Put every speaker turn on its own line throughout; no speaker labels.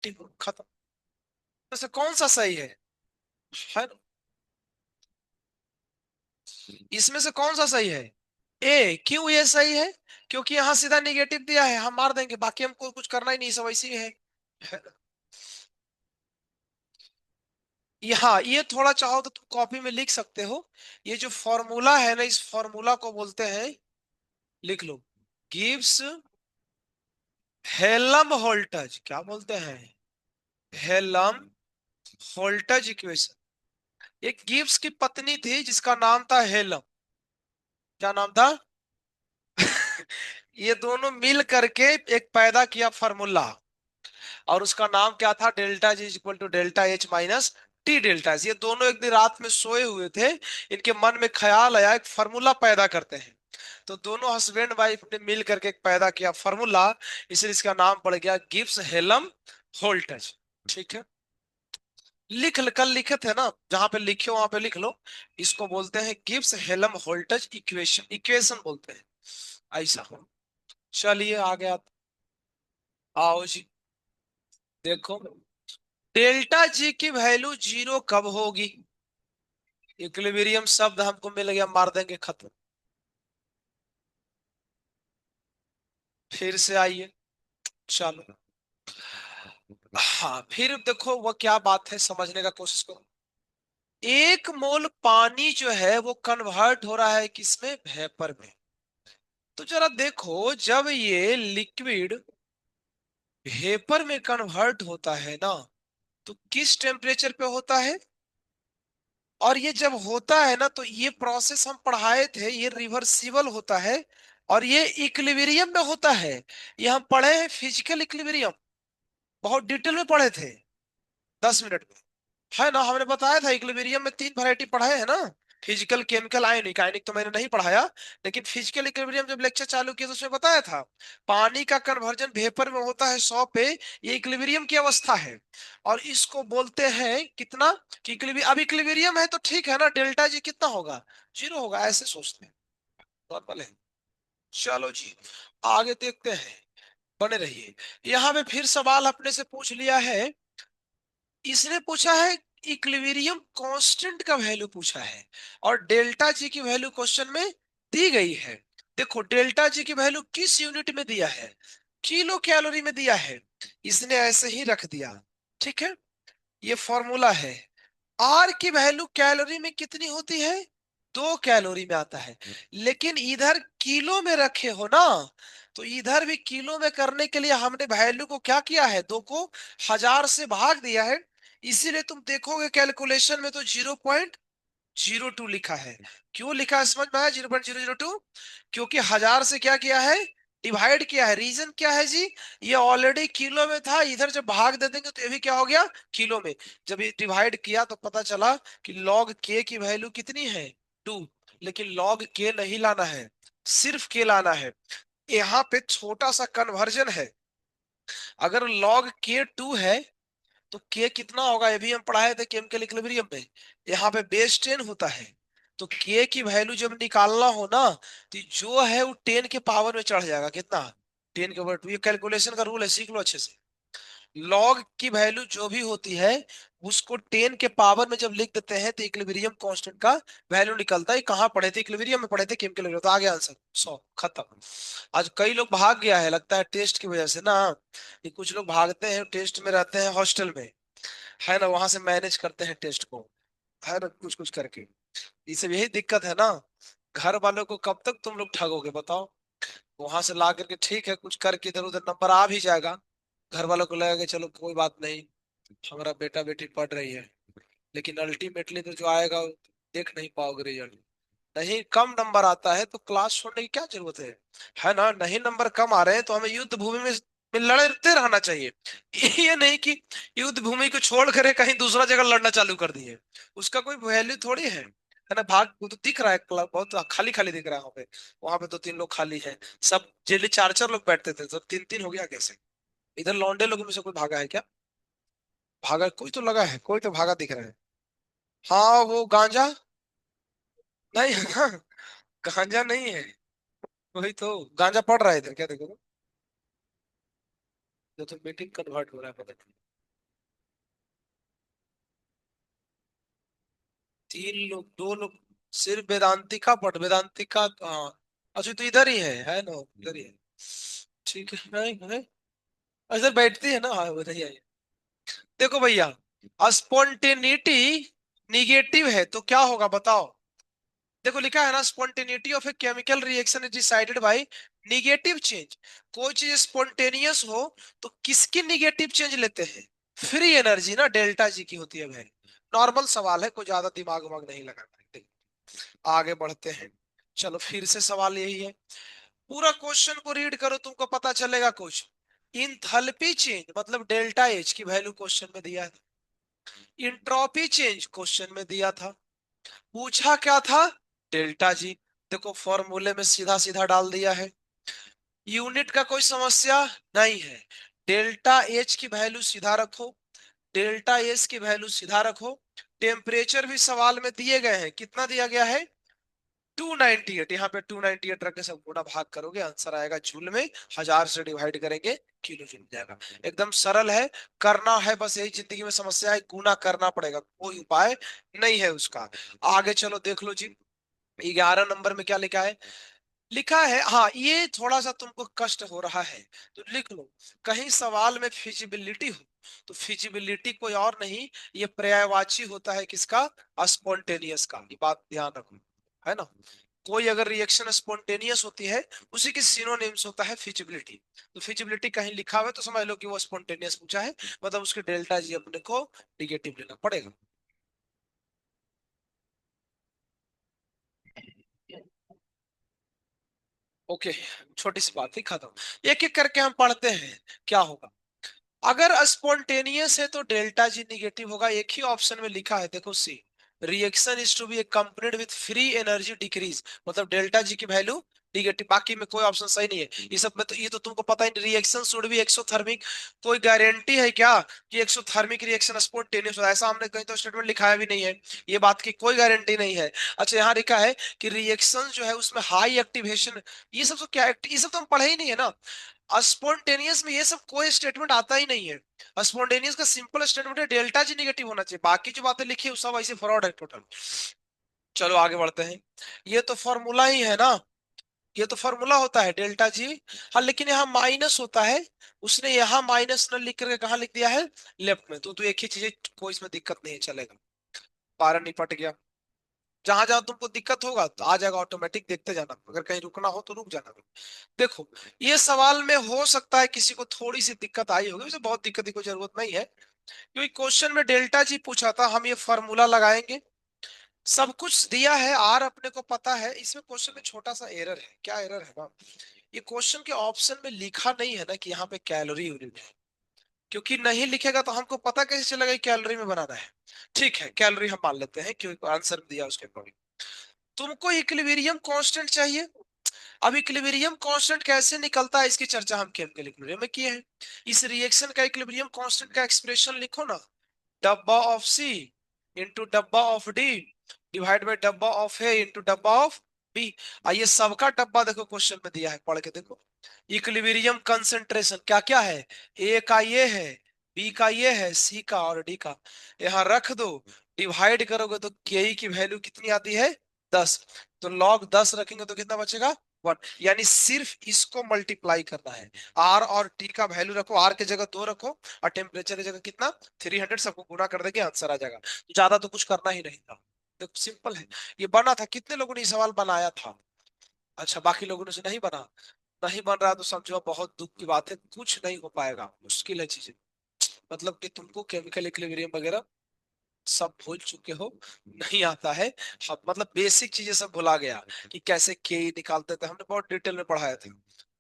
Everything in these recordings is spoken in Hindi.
खत्म। तो से कौन सा सही है ना? इसमें से कौन सा सही है? ए। क्यों ये सही है? क्योंकि यहाँ सीधा निगेटिव दिया है, हम मार देंगे, बाकी हमको कुछ करना ही नहीं, सब ऐसे ही है ना? हाँ, ये थोड़ा चाहो तो तुम कॉपी में लिख सकते हो। ये जो फॉर्मूला है ना, इस फॉर्मूला को बोलते हैं, लिख लो, गिब्स हेलम होल्टज, क्या बोलते हैं? हेलम होल्टज इक्वेशन। एक गिब्स की पत्नी थी जिसका नाम था हेलम। क्या नाम था? ये दोनों मिल करके एक पैदा किया फार्मूला, और उसका नाम क्या था? Delta G equal to delta H minus T delta H. ये दोनों एक दिन रात में सोए हुए थे, इनके मन में ख्याल आया एक फार्मूला पैदा करते हैं। तो दोनों हस्बैंड वाइफ ने मिल करके एक पैदा किया फार्मूला, इसलिए इसका नाम पड़ गया गिब्स हेलम होल्टज। ठीक है, कल लिखे थे ना, जहां पे लिखे हो वहां पे लिख लो। इसको बोलते हैं गिब्स हेलम होल्टज इक्वेशन, इक्वेशन बोलते हैं ऐसा। चलिए आगे आओ जी। देखो, डेल्टा जी की वैल्यू जीरो कब होगी? इक्विलिब्रियम शब्द हमको मिल गया, मार देंगे, खत्म। फिर से आइए, चलो। हाँ, फिर देखो वो क्या बात है, समझने का कोशिश करो। एक मोल पानी जो है वो कन्वर्ट हो रहा है किसमें? वेपर में। तो जरा देखो, जब ये लिक्विड वेपर में कन्वर्ट होता है ना, तो किस टेम्परेचर पे होता है? और ये जब होता है ना, तो ये प्रोसेस हम पढ़ाए थे, ये रिवर्सिबल होता है, और ये इक्विलिब्रियम में होता है। ये हम पढ़े हैं फिजिकल इक्विलिब्रियम, बहुत डिटेल में पढ़े थे, 10 मिनट में, है ना? हमने बताया था इक्विलिब्रियम में तीन वैरायटी पढ़ाए हैं ना, फिजिकल, केमिकल, आयनिक। आयनिक तो मैंने नहीं पढ़ाया, लेकिन फिजिकल इक्विलिब्रियम जब लेक्चर चालू किया तो उसमें बताया था, पानी का कन्वर्जन वेपर में होता है 100 पे, ये इक्विलिब्रियम की अवस्था है। और इसको बोलते हैं कितना? कि इक्विलिब्रियम, अब इक्विलिब्रियम है तो ठीक है ना, डेल्टा जी कितना होगा? जीरो होगा, ऐसे सोचते हैं, नॉर्मल है। चलो जी, आगे देखते हैं, बने रहिए। यहाँ पे फिर सवाल अपने से पूछ लिया है, इसने पूछा है इक्विलिब्रियम कांस्टेंट का वैल्यू पूछा है, और डेल्टा जी की वैल्यू क्वेश्चन में दी गई है। देखो, डेल्टा जी की वैल्यू किस यूनिट में दिया है? किलो कैलोरी में दिया है, इसने ऐसे ही रख दिया। ठीक है, ये फॉर्मूला है। आर की वैल्यू कैलोरी में कितनी होती है? 2 कैलोरी में आता है। लेकिन इधर किलो में रखे हो ना, तो इधर भी किलो में करने के लिए हमने वैल्यू को क्या किया है? 2 को 1000 से भाग दिया है। इसीलिए तुम देखोगे कैलकुलेशन में तो 0.02 लिखा है। क्यों लिखा है समझ में आया? 0.002, क्योंकि 1000 से क्या किया है? डिवाइड किया है। रीजन क्या है जी? ये ऑलरेडी किलो में था, इधर जब भाग दे देंगे तो ये भी क्या हो गया? किलो में। जब ये डिवाइड किया तो पता चला कि लॉग के की वैल्यू कितनी है? 2। लेकिन लॉग के नहीं लाना है, सिर्फ के लाना है। यहाँ पे छोटा सा कन्वर्जन है। अगर लॉग के 2 है तो के कितना होगा? ये भी हम पढ़ाए थे केमिकल इक्विलिब्रियम में। यहाँ पे बेस 10 होता है, तो के की वैल्यू जब निकालना हो ना, तो जो है वो 10 के पावर में चढ़ जाएगा। कितना? 10 के पावर 2। ये कैलकुलेशन का रूल है, सीख लो अच्छे से। लॉग की वैल्यू जो भी होती है, उसको 10 के पावर में जब लिख देते हैं तो इक्विलिब्रियम कांस्टेंट का वैल्यू निकलता है। कहाँ पढ़े थे? इक्विलिब्रियम में पढ़े थे, केमिकल। तो आ गया आंसर 100, खत्म। आज कई लोग भाग गया है, लगता है टेस्ट की वजह से ना, ये कुछ लोग भागते हैं, टेस्ट में रहते हैं हॉस्टल में, है ना, वहां से मैनेज करते हैं टेस्ट को, है ना, कुछ कुछ करके। ये सब यही दिक्कत है ना। घर वालों को कब तक तुम लोग ठगोगे बताओ? वहां से ला करके ठीक है, कुछ करके इधर उधर नंबर आ भी जाएगा, घर वालों को लगेगा कि चलो कोई बात नहीं, हमारा बेटा बेटी पढ़ रही है। लेकिन अल्टीमेटली तो जो आएगा वो देख नहीं पाओगे रिजल्ट। नहीं, कम नंबर आता है तो क्लास छोड़ने की क्या जरूरत है ना? नहीं, नंबर कम आ रहे हैं तो हमें युद्ध भूमि में लड़ते रहना चाहिए। ये नहीं कि युद्ध भूमि को छोड़ कर कहीं दूसरा जगह लड़ना चालू कर दिए, उसका कोई वैल्यू थोड़ी है ना? भाग, वो तो दिख रहा है बहुत खाली खाली दिख रहा है वहां पे। वहां पे तो 3 लोग खाली है, सब जेली 4 4 लोग बैठते थे, सब 3 3 हो गया कैसे? इधर लौंडे लोगों में से कोई भागा है क्या? भागा कोई तो लगा है, कोई तो भागा दिख रहा है। हाँ, वो गांजा नहीं है ना, गांजा नहीं है। वही तो, गांजा पड़ रहा है इधर, क्या देखो तो। जो तो मीटिंग कन्वर्ट हो रहा है, पता नहीं। 3 लोग, 2 लोग, सिर्फ वेदांती का पट वेदांती का, हाँ। अच्छा तो इधर ही है ना, इधर ही है। ठीक है, है। इधर बैठती है ना, हाँ उधर ही है। देखो भैया, स्पॉन्टेनिटी निगेटिव है तो क्या होगा बताओ। देखो लिखा है ना, spontaneity of a chemical reaction is decided by negative change. कोई चीज स्पॉन्टेनियस हो तो किसकी निगेटिव चेंज लेते हैं? फ्री एनर्जी ना, डेल्टा जी की होती है भाई। नॉर्मल सवाल है, कोई ज्यादा दिमाग वमाग नहीं लगाना है। देखो, आगे बढ़ते हैं। चलो फिर से सवाल यही है, पूरा क्वेश्चन को रीड करो, तुमको पता चलेगा कुछ। इंथैल्पी चेंज मतलब डेल्टा एच की वैल्यू क्वेश्चन में दिया था। इंट्रोपी चेंज क्वेश्चन में दिया था। पूछा क्या था? डेल्टा जी। देखो फॉर्मूले में सीधा सीधा डाल दिया है। यूनिट का कोई समस्या नहीं है। डेल्टा एच की वैल्यू सीधा रखो, डेल्टा एस की वैल्यू सीधा रखो। टेम्परेचर भी सवाल में दिए गए हैं, कितना दिया गया है? 298। यहाँ पे 298 रख के सब गुना भाग करोगे, आंसर आएगा जूल में। 1000 से डिवाइड करेंगे, किलो जूल जाएगा। एकदम सरल है, करना है बस, यही जिंदगी में समस्या है, गुना करना पड़ेगा, कोई उपाय नहीं है उसका। आगे चलो देख लो जी, 11 नंबर में क्या लिखा है? लिखा है, हाँ ये थोड़ा सा तुमको कष्ट हो रहा है तो लिख लो। कहीं सवाल में फिजिबिलिटी हो तो फिजिबिलिटी कोई और नहीं, ये पर्यायवाची होता है किसका? स्पॉन्टेनियस का। ये बात ध्यान रखो, है ना। कोई अगर रिएक्शन स्पॉन्टेनियस होती है, उसी के सिनोनिम्स होता है फिजिबिलिटी। तो फिजिबिलिटी कहीं लिखा हुआ है तो समझ लो कि वो स्पॉन्टेनियस पूछा है, मतलब उसके डेल्टा जी अपने को निगेटिव लेना पड़ेगा। ओके, छोटी सी बात ही खत्म। एक एक करके हम पढ़ते हैं क्या होगा। अगर स्पॉन्टेनियस है तो डेल्टा जी निगेटिव होगा, एक ही ऑप्शन में लिखा है देखो, C. Reaction is to be accompanied with free energy decrease, मतलब डेल्टा जी की वैल्यू निगेटिव। बाकी में कोई ऑप्शन सही नहीं है, ये सब में तो ये तो तुमको पता ही। रिएक्शन शुड बी एक्सोथर्मिक, कोई गारंटी है क्या कि एक्सोथर्मिक रिएक्शन स्पॉन्टेनियस होता है? ऐसा हमने कहीं तो स्टेटमेंट लिखाया भी नहीं है, ये बात की कोई गारंटी नहीं है। अच्छा यहाँ लिखा है कि रिएक्शन जो है उसमें हाई एक्टिवेशन, ये सब तो क्या ये सब तो हम पढ़े ही नहीं है ना। स्पॉन्टेनियस में ये सब कोई स्टेटमेंट आता ही नहीं है। स्पॉन्टेनियस का सिंपल स्टेटमेंट है डेल्टा जी निगेटिव होना चाहिए, बाकी जो बातें लिखी है वो सब ऐसे फ्रॉड है टोटल। चलो आगे बढ़ते हैं। ये तो फॉर्मूला ही है ना, ये तो फॉर्मूला होता है डेल्टा जी। हाँ लेकिन यहाँ माइनस होता है, उसने यहाँ माइनस न लिख करके कहाँ लिख दिया है? लेफ्ट में। तो एक ही चीज है, कोई इसमें दिक्कत नहीं है, चलेगा। पारा निपट गया। जहां जहां तुमको दिक्कत होगा तो आ जाएगा ऑटोमेटिक, देखते जाना, अगर कहीं रुकना हो तो रुक जाना। देखो ये सवाल में हो सकता है किसी को थोड़ी सी दिक्कत आई होगी, वैसे बहुत दिक्कत की कोई जरूरत नहीं है, क्योंकि क्वेश्चन में डेल्टा जी पूछा था। हम ये फॉर्मूला लगाएंगे, सब कुछ दिया है, आर अपने को पता है। इसमें क्वेश्चन में छोटा सा एरर है, क्या एरर है ना, ये क्वेश्चन के ऑप्शन में लिखा नहीं है ना कि यहाँ पे कैलोरी यूनिट है। क्योंकि नहीं लिखेगा तो हमको पता कैसे चलेगा कि कैलोरी में बनाना है? ठीक है, कैलोरी हम मान लेते हैं क्योंकि आंसर दिया उसके अकॉर्डिंग। तुमको इक्विलिब्रियम कांस्टेंट चाहिए। अब इक्विलिब्रियम कांस्टेंट कैसे निकलता है इसकी चर्चा हम केमिकल इक्विलिब्रियम में किए हैं। इस रिएक्शन का इक्विलिब्रियम कांस्टेंट का एक्सप्रेशन लिखो ना, डब्बा ऑफ सी इंटू डब्बा ऑफ डी डिवाइड बाई डब्बा ऑफ ए इंटू डब्बा ऑफ बी। आइए सबका डब्बा देखो क्वेश्चन में दिया है, पढ़ के देखो। इक्विलिब्रियम कंसंट्रेशन क्या क्या है? ए का ये है, बी का ये है, सी का और डी का। यहाँ रख दो, डिवाइड करोगे तो के की वैल्यू कितनी आती है? 10। तो लॉग 10 रखेंगे तो कितना बचेगा? 1। यानी सिर्फ इसको मल्टीप्लाई करना है। आर और टी का वैल्यू रखो, आर की जगह 2 रखो, और टेम्परेचर की जगह कितना? 300। सबको गुना कर देंगे, आंसर आ जाएगा। ज्यादा तो कुछ करना ही नहीं था, देखो सिंपल है। ये बना था, कितने लोगों ने ये सवाल बनाया था? अच्छा, बाकी लोगों ने से नहीं बना। नहीं बन रहा तो समझो बहुत दुख की बात है, कुछ नहीं हो पाएगा, मुश्किल है चीजें। मतलब कि तुमको केमिकल इक्विलिब्रियम वगैरह सब भूल चुके हो, नहीं आता है। हाँ, मतलब बेसिक चीजें सब भुला गया कि कैसे के निकालते थे, हमने बहुत डिटेल में पढ़ाया था।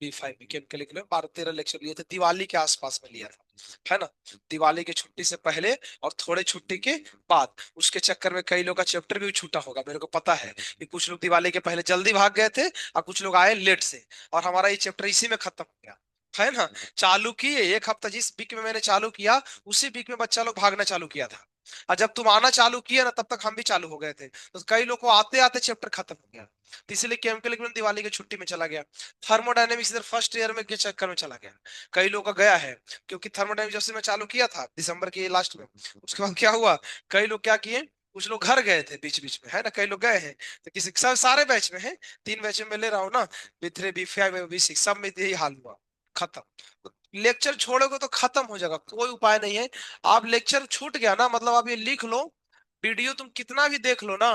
B5 में केमिकल के लिए 12-13 लेक्चर लिए थे, दिवाली के आसपास में लिया था, है ना। दिवाली की छुट्टी से पहले और थोड़े छुट्टी के बाद, उसके चक्कर में कई लोग का चैप्टर भी छूटा होगा, मेरे को पता है कि कुछ लोग दिवाली के पहले जल्दी भाग गए थे और कुछ लोग आए लेट से, और हमारा ये चैप्टर इसी में खत्म हो गया, है ना। चालू किए एक हफ्ता, जिस वीक में मैंने चालू किया उसी वीक में बच्चा लोग भागना चालू किया था, और जब तुम आना चालू किया ना तब तक हम भी चालू हो गए थे, तो कई लोग को आते आते चैप्टर खत्म हो गया। तो इसलिए केमिकल इक्विलिब्रियम दिवाली की छुट्टी में चला गया। थर्मोडायनेमिक्स इधर फर्स्ट ईयर में के चक्कर में चला गया, कई लोग का गया है। क्योंकि थर्मोडायनेमिक्स जब से मैं चालू किया था दिसंबर के लास्ट में, उसके बाद क्या हुआ, कई लोग क्या किए, कुछ लोग घर गए थे बीच बीच में, है ना, कई लोग गए हैं। तो किसी सब सारे बैच में हैं, 3 बैच में मैं ले रहा हूँ ना, B3 B5 B6 सब में यही हाल हुआ। खत्म। लेक्चर छोड़ोगे तो खत्म हो जाएगा, कोई उपाय नहीं है। आप लेक्चर छूट गया ना, मतलब आप ये लिख लो, वीडियो तुम कितना भी देख लो ना,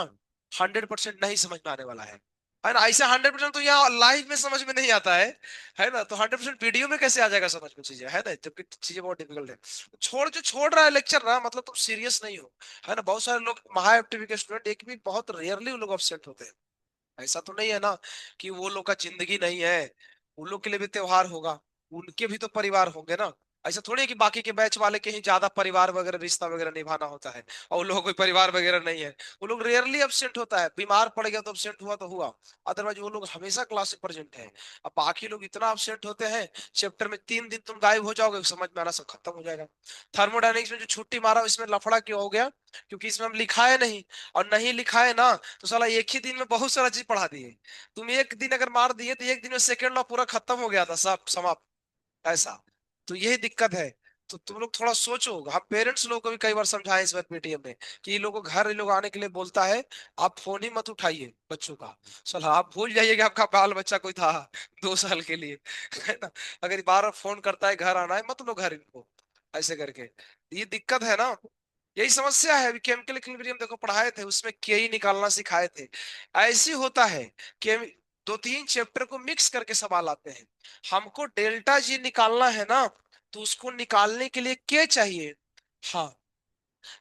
100% नहीं समझ में आने वाला है ना। ऐसे 100% तो यहाँ लाइव में समझ में नहीं आता है ना। तो 100% वीडियो में कैसे आ जाएगा समझ में चीजें, है ना, जबकि चीजें बहुत डिफिकल्ट है। जो छोड़ रहा है लेक्चर ना, मतलब तुम सीरियस नहीं हो, है ना। बहुत सारे लोग महा एफटीवी के स्टूडेंट, एक भी बहुत रेयरली वो लोग अपसेट होते हैं। ऐसा तो नहीं है ना कि वो लोग का जिंदगी नहीं है, उन लोग के लिए भी त्योहार होगा, उनके भी तो परिवार होंगे ना। ऐसा थोड़ी है कि बाकी के बैच वाले के ही ज्यादा परिवार वगैरह रिश्ता वगैरह निभाना होता है और उन लोगों को कोई परिवार वगैरह नहीं है। वो लोग रेयरली एब्सेंट होता है, बीमार पड़ गया तो एब्सेंट हुआ तो हुआ, अदरवाइज वो लोग हमेशा क्लास में प्रेजेंट है। अब बाकी लोग इतना एब्सेंट होते हैं, चैप्टर में 3 दिन तुम गायब हो जाओगे, समझ में आना सब खत्म हो जाएगा। थर्मोडायनेमिक्स में जो छुट्टी मारा इसमें लफड़ा क्यों हो गया, क्योंकि इसमें हम लिखाए नहीं, और नहीं लिखाए ना तो साला एक ही दिन में बहुत सारा चीज पढ़ा दिए। तुम एक दिन अगर मार दिए तो एक दिन में सेकेंड लॉ पूरा खत्म हो गया था, सब समाप्त। ऐसा, तो यही दिक्कत है। तो तुम लोग थोड़ा सोचो, हम पेरेंट्स लोगों को भी कई बार समझाए इस बार पीटीएम में कि ये लोगों को घर ये लोग आने के लिए बोलता है, आप फोन ही मत उठाइए बच्चों का। सलाह आप भूल जाइए कि आपका बाल बच्चा कोई था 2 साल के लिए, है ना। अगर बार बार फोन करता है घर आना है, मत लो घर इनको, ऐसे करके। ये दिक्कत है ना, यही समस्या है। अभी केमिकल इक्विलिब्रियम देखो पढ़ाए थे, उसमें के ही निकालना सिखाए थे। ऐसे होता है कि 2-3 चैप्टर को मिक्स करके सवाल आते हैं, हमको डेल्टा जी निकालना है ना, तो उसको निकालने के लिए के चाहिए। हाँ,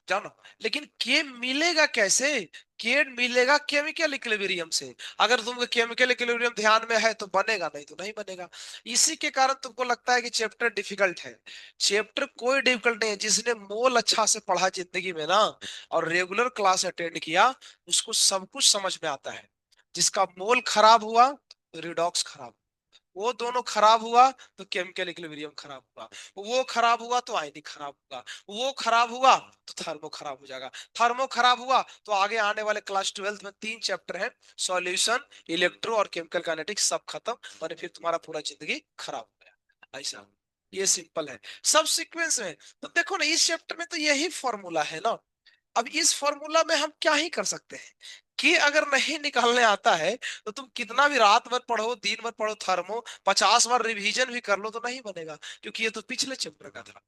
जानो, लेकिन के मिलेगा कैसे, के मिलेगा केमिकल इक्विलिब्रियम से। अगर तुमको केमिकल इक्विलिब्रियम ध्यान में है तो बनेगा, नहीं तो नहीं बनेगा। इसी के कारण तुमको लगता है कि चैप्टर डिफिकल्ट है। चैप्टर कोई डिफिकल्ट नहीं है, जिसने मोल अच्छा से पढ़ा जिंदगी में ना, और रेगुलर क्लास अटेंड किया, उसको सब कुछ समझ में आता है। जिसका मोल खराब हुआ तो रिडॉक्स खराब, वो दोनों खराब हुआ तो केमिकल इक्विलिब्रियम खराब हुआ, वो खराब हुआ तो आयनिक खराब हुआ, वो खराब हुआ तो थर्मो खराब हो जाएगा, थर्मो खराब हुआ तो आगे आने वाले क्लास 12th में 3 चैप्टर हैं, सॉल्यूशन, इलेक्ट्रो और केमिकल काइनेटिक्स, सब खत्म। और फिर तुम्हारा पूरा जिंदगी खराब हो गया, ऐसा। ये सिंपल है, सब सीक्वेंस में। तो देखो ना, इस चैप्टर में तो यही फॉर्मूला है ना। अब इस फॉर्मूला में हम क्या ही कर सकते हैं, कि अगर नहीं निकालने आता है तो तुम कितना भी रात भर पढ़ो दिन भर पढ़ो थर्मो, 50 बार रिवीजन भी कर लो तो नहीं बनेगा, क्योंकि ये तो पिछले चैप्टर का था।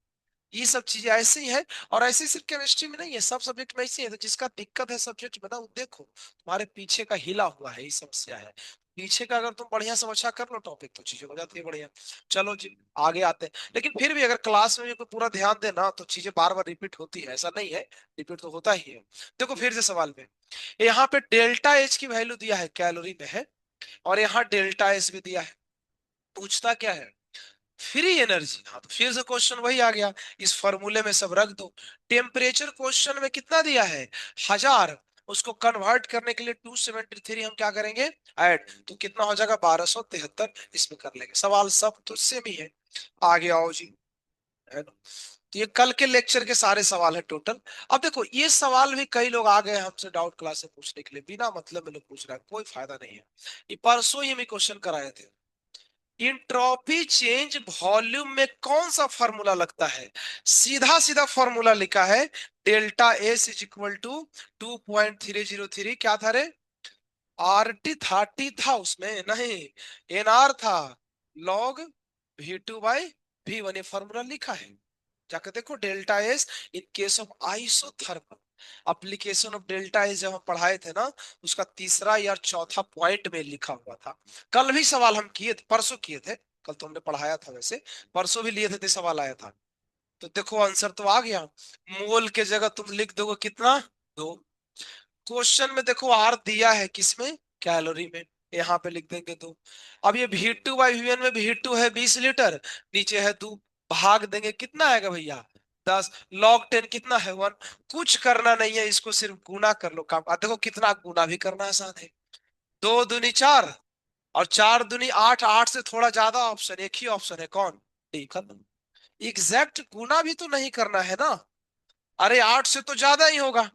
ये सब चीजें ऐसे ही है, और ऐसे सिर्फ केमिस्ट्री में नहीं है, सब सब्जेक्ट में ऐसे ही है। तो जिसका दिक्कत है सब्जेक्ट में ना, वो देखो तुम्हारे पीछे का हिला हुआ है, ये समस्या है। पीछे का अगर तुम बढ़िया से अच्छा कर लो टॉपिक, तो चीजें हो जाती है बढ़िया। चलो जी, आगे आते हैं। लेकिन फिर भी अगर क्लास में भी कोई पूरा ध्यान देना तो चीजें बार बार रिपीट होती है, ऐसा नहीं है, रिपीट तो होता ही है। देखो फिर से सवाल में, यहाँ पे डेल्टा एच की वैल्यू दिया है, कैलोरी में है, और यहाँ डेल्टा एस भी दिया है। पूछता क्या है, फ्री एनर्जी। हाँ, तो फिर से क्वेश्चन वही आ गया, इस फॉर्मूले में सब रख दो। टेम्परेचर क्वेश्चन में कितना दिया है, 1000, उसको कन्वर्ट करने के लिए 273 हम क्या करेंगे, ऐड, तो कितना हो जाएगा 1273, इसमें कर लेंगे। सवाल सब तो सेम ही है। आगे आओ जी, है ना। तो ये कल के लेक्चर के सारे सवाल है टोटल। अब देखो, ये सवाल भी कई लोग आ गए हमसे डाउट क्लास से पूछने के लिए, बिना मतलब में लोग पूछ रहा है, कोई फायदा नहीं है। ये परसों ही हमें क्वेश्चन कराए थे, इंट्रोपी चेंज वॉल्यूम में कौन सा फॉर्मूला लगता है। सीधा सीधा फॉर्मूला लिखा है, delta S is equal to 2.303, क्या था रे, RT30 था उसमें, नहीं, NR था, लॉग V2/V1, ये फॉर्मूला लिखा है। जाकर देखो, delta S in case of isothermal, application of delta S जब हम पढ़ाए थे ना, उसका तीसरा या चौथा पॉइंट में लिखा हुआ था। कल भी सवाल हम किए थे, परसों किए थे, कल तो हमने पढ़ाया था वैसे, परसों भी लिए थे तो सवाल आया था। तो देखो आंसर तो आ गया, मोल के जगह तुम लिख दोगे कितना, 2। क्वेश्चन में देखो आर दिया है किसमें, कैलोरी में, यहाँ पे लिख देंगे 2। अब ये V2/VN में V2 है 20 लीटर, नीचे है 2, भाग देंगे कितना आएगा भैया, 10, log 10 कितना है 1। कुछ करना नहीं है, इसको सिर्फ गुना कर लो, काम। देखो कितना गुना भी करना आसान है, 2 दूनी 4 और 4 दूनी 8, 8 से थोड़ा ज्यादा ऑप्शन, एक ही ऑप्शन है, कौन, डी, खत्म। एग्जैक्ट गुना भी तो नहीं करना है ना, अरे 8 से तो ज्यादा ही होगा,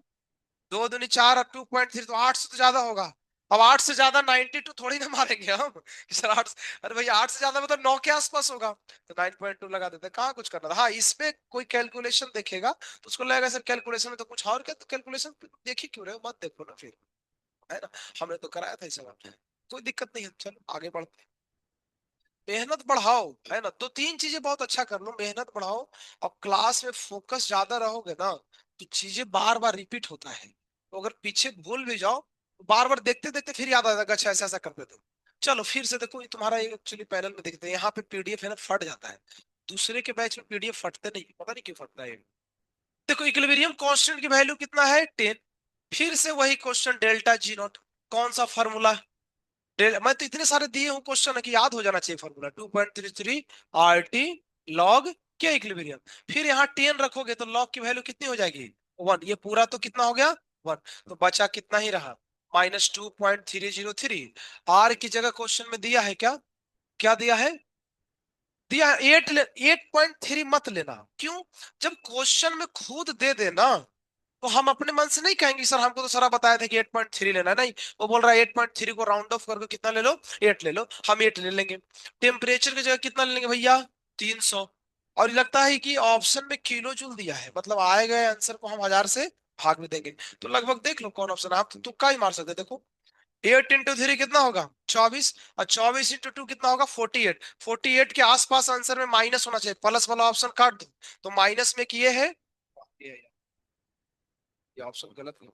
2 दूनी 4 और 2.3 तो 8 से तो ज्यादा होगा। अब 8 से ज्यादा 92 थोड़ी ना मारेंगे हम कि सर 8। अरे भाई 8 से ज्यादा मतलब 9 के आसपास होगा, तो 9.2 लगा देते हैं। कहाँ कुछ करना था। हाँ, इसमें कोई कैलकुलेशन देखेगा तो उसको लगेगा सर कैलकुलेशन में तो कुछ और क्या, तो कैलकुलेशन देख ही क्यों रहे हो, मत देखो ना फिर, है ना। हमने तो कराया था इस सवाल, कोई दिक्कत नहीं है, चलो आगे बढ़ते हैं। मेहनत बढ़ाओ, है ना। तो तीन चीजें बहुत अच्छा कर लो, मेहनत बढ़ाओ और क्लास में फोकस ज्यादा रहोगे ना, तो चीजें बार बार रिपीट होता है। तो अगर पीछे भूल भी जाओ तो बार बार देखते देखते फिर याद आ जाएगा, अच्छा ऐसा ऐसा करते थे। चलो फिर से देखो, ये तुम्हारा एक्चुअली पैनल में देखते हैं, यहाँ पे पीडीएफ है ना फट जाता है। दूसरे के बैच में पीडीएफ फटते नहीं, पता नहीं क्यों फटता है। देखो इक्विलिब्रियम कांस्टेंट की वैल्यू कितना है, 10। फिर से वही क्वेश्चन, डेल्टा जी नॉट, कौन सा फॉर्मूला। मैं तो इतने सारे दिए हूँ क्वेश्चन है कि याद हो जाना चाहिए फॉर्मूला, 2.33 आर टी लॉग क्या इक्विलिब्रियम। फिर यहाँ 10 रखोगे तो लॉग की वैल्यू कितनी हो जाएगी, 1। ये पूरा तो कितना हो गया, 1। तो बचा कितना ही रहा, -2.303। आर की जगह क्वेश्चन में दिया है क्या, क्या दिया है, दिया है 8। 8.3 मत लेना, क्यों, जब क्वेश्चन में खुद दे देना तो हम अपने मन से नहीं कहेंगे सर हमको तो सर बताया था कि 8.3 लेना है, नहीं। वो बोल रहा है 8.3 को राउंड ऑफ करके कितना ले लो, 8 ले लो, हम 8 ले लेंगे। टेम्परेचर की जगह कितना ले लेंगे भैया, 300। और ये लगता है कि ऑप्शन में किलो जूल दिया है, मतलब आए गए आंसर को हम 1000 से भाग में देंगे। तो लगभग देख लो कौन ऑप्शन, आप तो तुक्का ही मार सकते हैं। देखो 8 × 3 कितना होगा, 24। और 24 × 2 कितना होगा, 48। 48 के आसपास आंसर में माइनस होना चाहिए, प्लस वाला ऑप्शन काट दो। तो माइनस में किए है, ये ऑप्शन गलत है,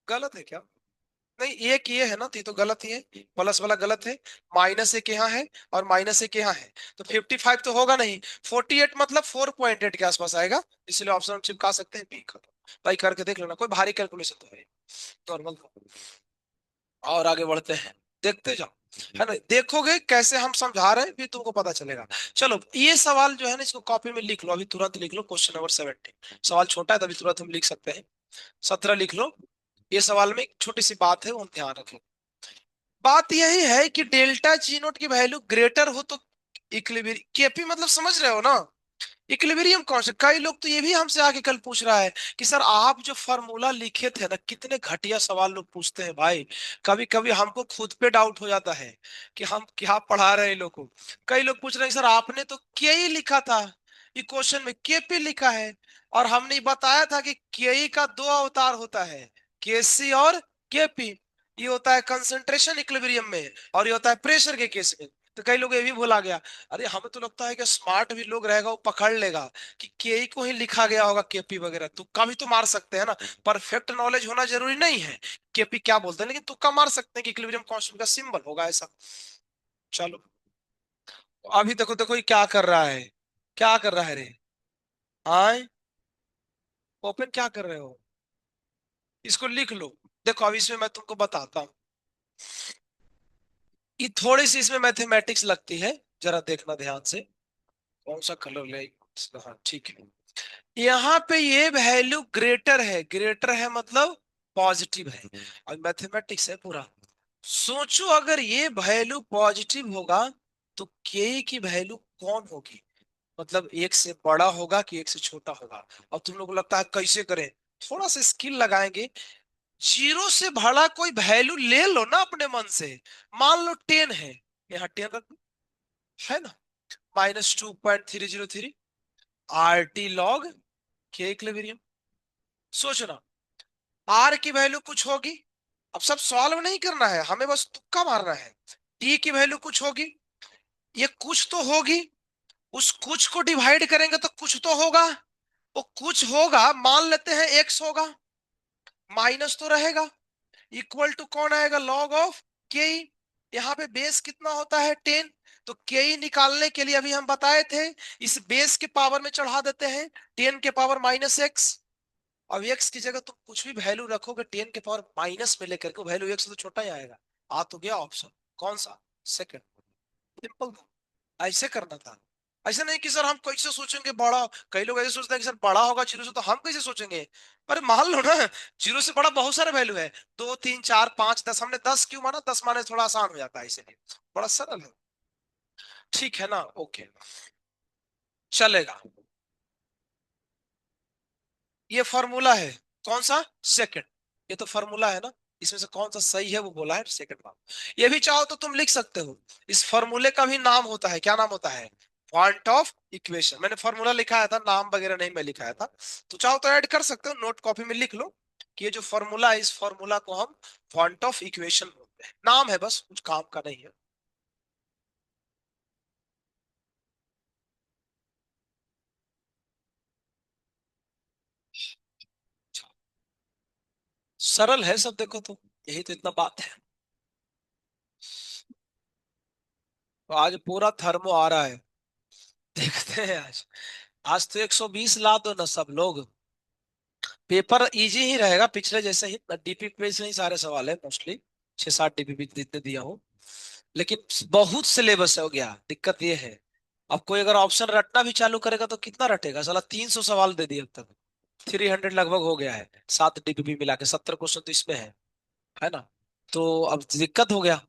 गलत है क्या, नहीं एक ये है ना, तो ये तो गलत ही है, प्लस वाला गलत है। -1 यहाँ है और -1 यहाँ है, तो 55 तो होगा नहीं। 48 मतलब 4.8 के आसपास आएगा, इसलिए ऑप्शन हम चिपका सकते हैं बी का। भाई करके देख लेना, कोई भारी कैलकुलेशन तो है, नॉर्मल। और आगे बढ़ते हैं, देखते जाओ, है ना। देखोगे कैसे हम समझा रहे हैं फिर तुमको पता चलेगा। चलो ये सवाल जो है ना, इसको कॉपी में लिख लो, अभी तुरंत लिख लो, क्वेश्चन नंबर 17। सवाल छोटा है तभी तुरंत हम लिख सकते हैं। 17 लिख लो। ये सवाल में एक छोटी सी बात है, वो हम ध्यान रखें। बात यही है कि डेल्टा जी नोट की वैल्यू ग्रेटर हो तो इक्विलिब्रियम, केपी मतलब समझ रहे हो ना, इक्विलिब्रियम कॉन्स्टेंट। कई लोग तो ये भी हमसे आके कल पूछ रहा है कि सर आप जो फॉर्मूला लिखे थे ना, कितने घटिया सवाल लोग पूछते हैं भाई। कभी कभी हमको खुद पे डाउट हो जाता है कि हम क्या पढ़ा रहे हैं लोग को। कई लोग पूछ रहे हैं सर आपने तो के ही लिखा था, ये क्वेश्चन में केपी लिखा है, और हमने बताया था कि के का दो अवतार होता है, केसी और केपी। ये होता है कंसंट्रेशन इक्विलिब्रियम में, और ये होता है प्रेशर के केस में। तो कई लोग ये भी भुला गया। अरे हमें तो लगता है कि स्मार्ट भी लोग रहेगा वो पकड़ लेगा कि के को ही लिखा गया होगा केपी वगैरह, तुक्का भी तो मार सकते हैं ना। परफेक्ट नॉलेज होना जरूरी नहीं है केपी क्या बोलते हैं, लेकिन तुक्का मार सकते हैं कि इक्विलिब्रियम कांस्टेंट का सिंबल होगा ऐसा। चलो अभी देखो देखो ये क्या कर रहा है, क्या कर रहा है रे, आए ओपन क्या कर रहे हो, इसको लिख लो। देखो अभी इसमें मैं तुमको बताता हूँ, ये थोड़ी सी इसमें मैथमेटिक्स लगती है, जरा देखना ध्यान से। कौन सा कलर ले, हाँ ठीक है। यहाँ पे ये वैल्यू ग्रेटर है, ग्रेटर है मतलब पॉजिटिव है, और मैथमेटिक्स है पूरा। सोचो अगर ये वैल्यू पॉजिटिव होगा तो के की वैल्यू कौन होगी, मतलब एक से बड़ा होगा कि एक से छोटा होगा। अब तुम लोग को लगता है कैसे करें, थोड़ा सा स्किल लगाएंगे। जीरो से बड़ा कोई वैल्यू ले लो ना अपने मन से, मान लो 10 है, यहाँ 10 रख दो, है ना। -2.303 आर टी लॉग के इक्विलिब्रियम। सोचो ना, आर की वैल्यू कुछ होगी, अब सब सॉल्व नहीं करना है हमें, बस तुक्का मारना है। टी की वैल्यू कुछ होगी, ये कुछ तो होगी, उस कुछ को डिवाइड करेंगे तो कुछ तो होगा, वो कुछ होगा, मान लेते हैं एक्स होगा, माइनस तो रहेगा, इक्वल टू कौन आएगा, लॉग ऑफ के। यहाँ पे बेस कितना होता है, 10। तो के निकालने के लिए अभी हम बताए थे, इस बेस के पावर में चढ़ा देते हैं 10 के पावर -x। अब एक्स की जगह तुम कुछ भी वैल्यू रखोगे 10 के पावर माइनस में लेकर के, वैल्यू एक्स से तो छोटा ही आएगा। आ तो गया ऑप्शन, कौन सा, सेकंड। सिंपल था, ऐसे करना था। ऐसा नहीं कि सर हम कैसे सोचेंगे बड़ा, कई लोग ऐसे सोचते हैं कि सर बड़ा होगा जीरो से तो हम कैसे सोचेंगे। पर मान लो ना, जीरो से बड़ा बहुत सारे वैल्यू है, 2 3 4 5 10, हमने 10 क्यों माना, 10 माने थोड़ा आसान हो जाता है, इसीलिए बड़ा सरल है। ठीक है ना, ओके, चलेगा। ये फॉर्मूला है, कौन सा, सेकंड। ये तो फॉर्मूला है ना, इसमें से कौन सा सही है वो बोला है सेकंड पार्ट। ये भी चाहो तो तुम लिख सकते हो, इस फॉर्मूले का भी नाम होता है, क्या नाम होता है, क्वांट ऑफ इक्वेशन। मैंने फॉर्मूला लिखाया था, नाम वगैरह नहीं मैं लिखाया था, तो चाहो तो ऐड कर सकते हो, नोट कॉपी में लिख लो कि ये जो फॉर्मूला है, इस फॉर्मूला को हम क्वांट ऑफ इक्वेशन बोलते हैं। नाम है बस, कुछ काम का नहीं है। सरल है सब, देखो तो यही तो इतना बात है। तो आज पूरा थर्मो आ रहा है, देखते हैं आज। आज तो 120 ला दो ना सब लोग। पेपर इजी ही रहेगा पिछले जैसे ही, डीपी पे से ही सारे सवाल है मोस्टली, 6-7 डीपी जितने दिया हो। लेकिन बहुत सिलेबस हो गया, दिक्कत ये है। अब कोई अगर ऑप्शन रटना भी चालू करेगा तो कितना रटेगा साला, 300 सवाल दे दिए अब तक। 300 लगभग हो गया है, 7 डीपी मिला के 70 क्वेश्चन तो इसमें है ना। तो अब दिक्कत हो गया।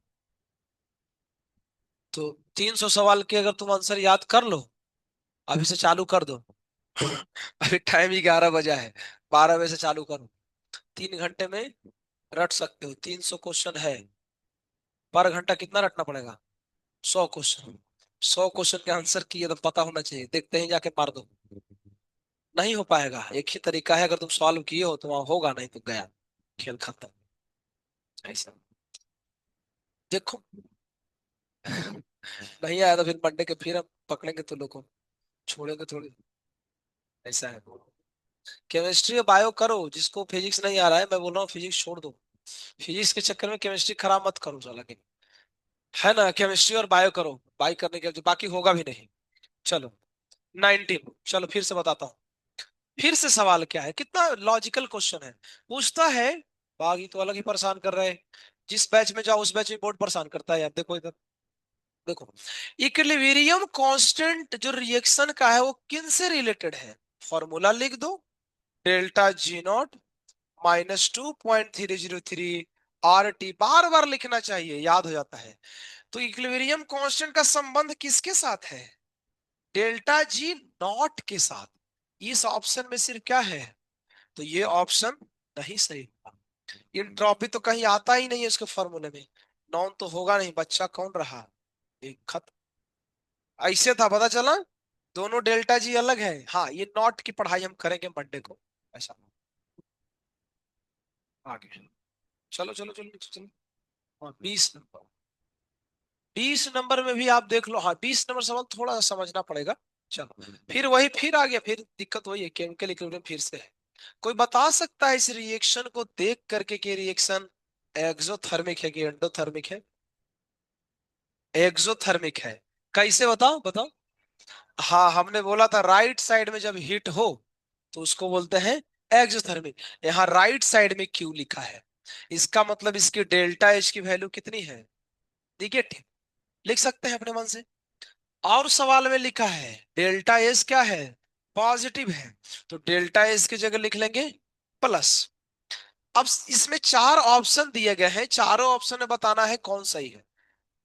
तो 300 सवाल के अगर तुम आंसर याद कर लो, अभी से चालू कर दो। अभी टाइम 11 बजा है, 12 बजे से चालू करो, 3 घंटे में रट सकते हो। 300 क्वेश्चन है, पर घंटा कितना रटना पड़ेगा, 100 क्वेश्चन। 100 क्वेश्चन के आंसर की ये तो पता होना चाहिए, देखते ही जाके मार दो। नहीं हो पाएगा, एक ही तरीका है, अगर तुम सॉल्व किए हो तो वहां होगा, नहीं तो गया, खेल खत्म। ऐसा देखो। नहीं आया तो फिर मंडे के फिर हम पकड़ेंगे तो लोग को, छोड़ेंगे थोड़ी। ऐसा है। केमिस्ट्री और बायो करो, जिसको फिजिक्स नहीं आ रहा है, मैं बोल रहा हूँ फिजिक्स छोड़ दो। फिजिक्स के चक्कर में केमिस्ट्री खराब मत करो साला के, है ना। केमिस्ट्री और बायो करो, बाई करने के बाकी होगा भी नहीं। चलो 19, चलो फिर से बताता हूँ। फिर से सवाल क्या है, कितना लॉजिकल क्वेश्चन है। पूछता है, बागी तो अलग ही परेशान कर रहे हैं, जिस बैच में जाओ उस बैच में बोर्ड परेशान करता है यार। देखो इधर, देखो, इक्विलिब्रियम कांस्टेंट जो रिएक्शन का है वो किन से रिलेटेड है, फॉर्मूला लिख दो, delta G naught -2.303 R T, बार बार लिखना चाहिए, याद हो जाता है। तो इक्विलिब्रियम कांस्टेंट का संबंध किसके साथ है, डेल्टा जी नॉट के साथ। इस ऑप्शन में सिर्फ क्या है, तो ये ऑप्शन नहीं सही होगा। इंट्रॉपी तो कहीं आता ही नहीं है इसके फॉर्मूले में, नॉन तो होगा नहीं, बच्चा कौन रहा, एक खत। ऐसे था, पता चला दोनों डेल्टा जी अलग है। हाँ, ये नॉट की पढ़ाई हम करेंगे मंडे को, ऐसा। आगे चलो चलो चलो चलो। हाँ 20 नंबर, 20 नंबर में भी आप देख लो। हाँ 20 नंबर सवाल थोड़ा सा समझना पड़ेगा। चलो फिर वही, फिर आ गया, फिर दिक्कत वही है, केमिकल इक्विलिब्रियम फिर से है। कोई बता सकता है इस रिएक्शन को देख करके कि रिएक्शन एक्सोथर्मिक है कि एंडोथर्मिक है, एक्सोथर्मिक है। कैसे, बताओ बताओ। हाँ हमने बोला था राइट साइड में जब हीट हो तो उसको बोलते हैं एक्सोथर्मिक। यहाँ राइट साइड में क्यों लिखा है, इसका मतलब इसकी डेल्टा एच की वैल्यू कितनी है, निगेटिव, लिख सकते हैं अपने मन से। और सवाल में लिखा है डेल्टा एस क्या है, पॉजिटिव है, तो डेल्टा एस की जगह लिख लेंगे प्लस। अब इसमें 4 ऑप्शन दिए गए हैं, चारों ऑप्शन में बताना है कौन सही है।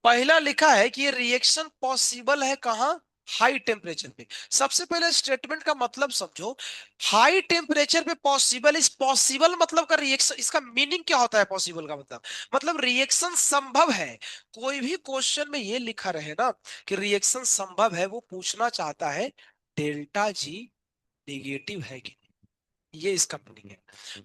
पहला लिखा है कि ये रिएक्शन पॉसिबल है कहाँ, हाई टेम्परेचर पे। सबसे पहले स्टेटमेंट का मतलब समझो, हाई टेम्परेचर पे पॉसिबल, इस पॉसिबल मतलब का रिएक्शन, इसका मीनिंग क्या होता है पॉसिबल का मतलब रिएक्शन संभव है। कोई भी क्वेश्चन में ये लिखा रहे ना कि रिएक्शन संभव है, वो पूछना चाहता है डेल्टा जी नेगेटिव है कि, ये इसका मीनिंग है।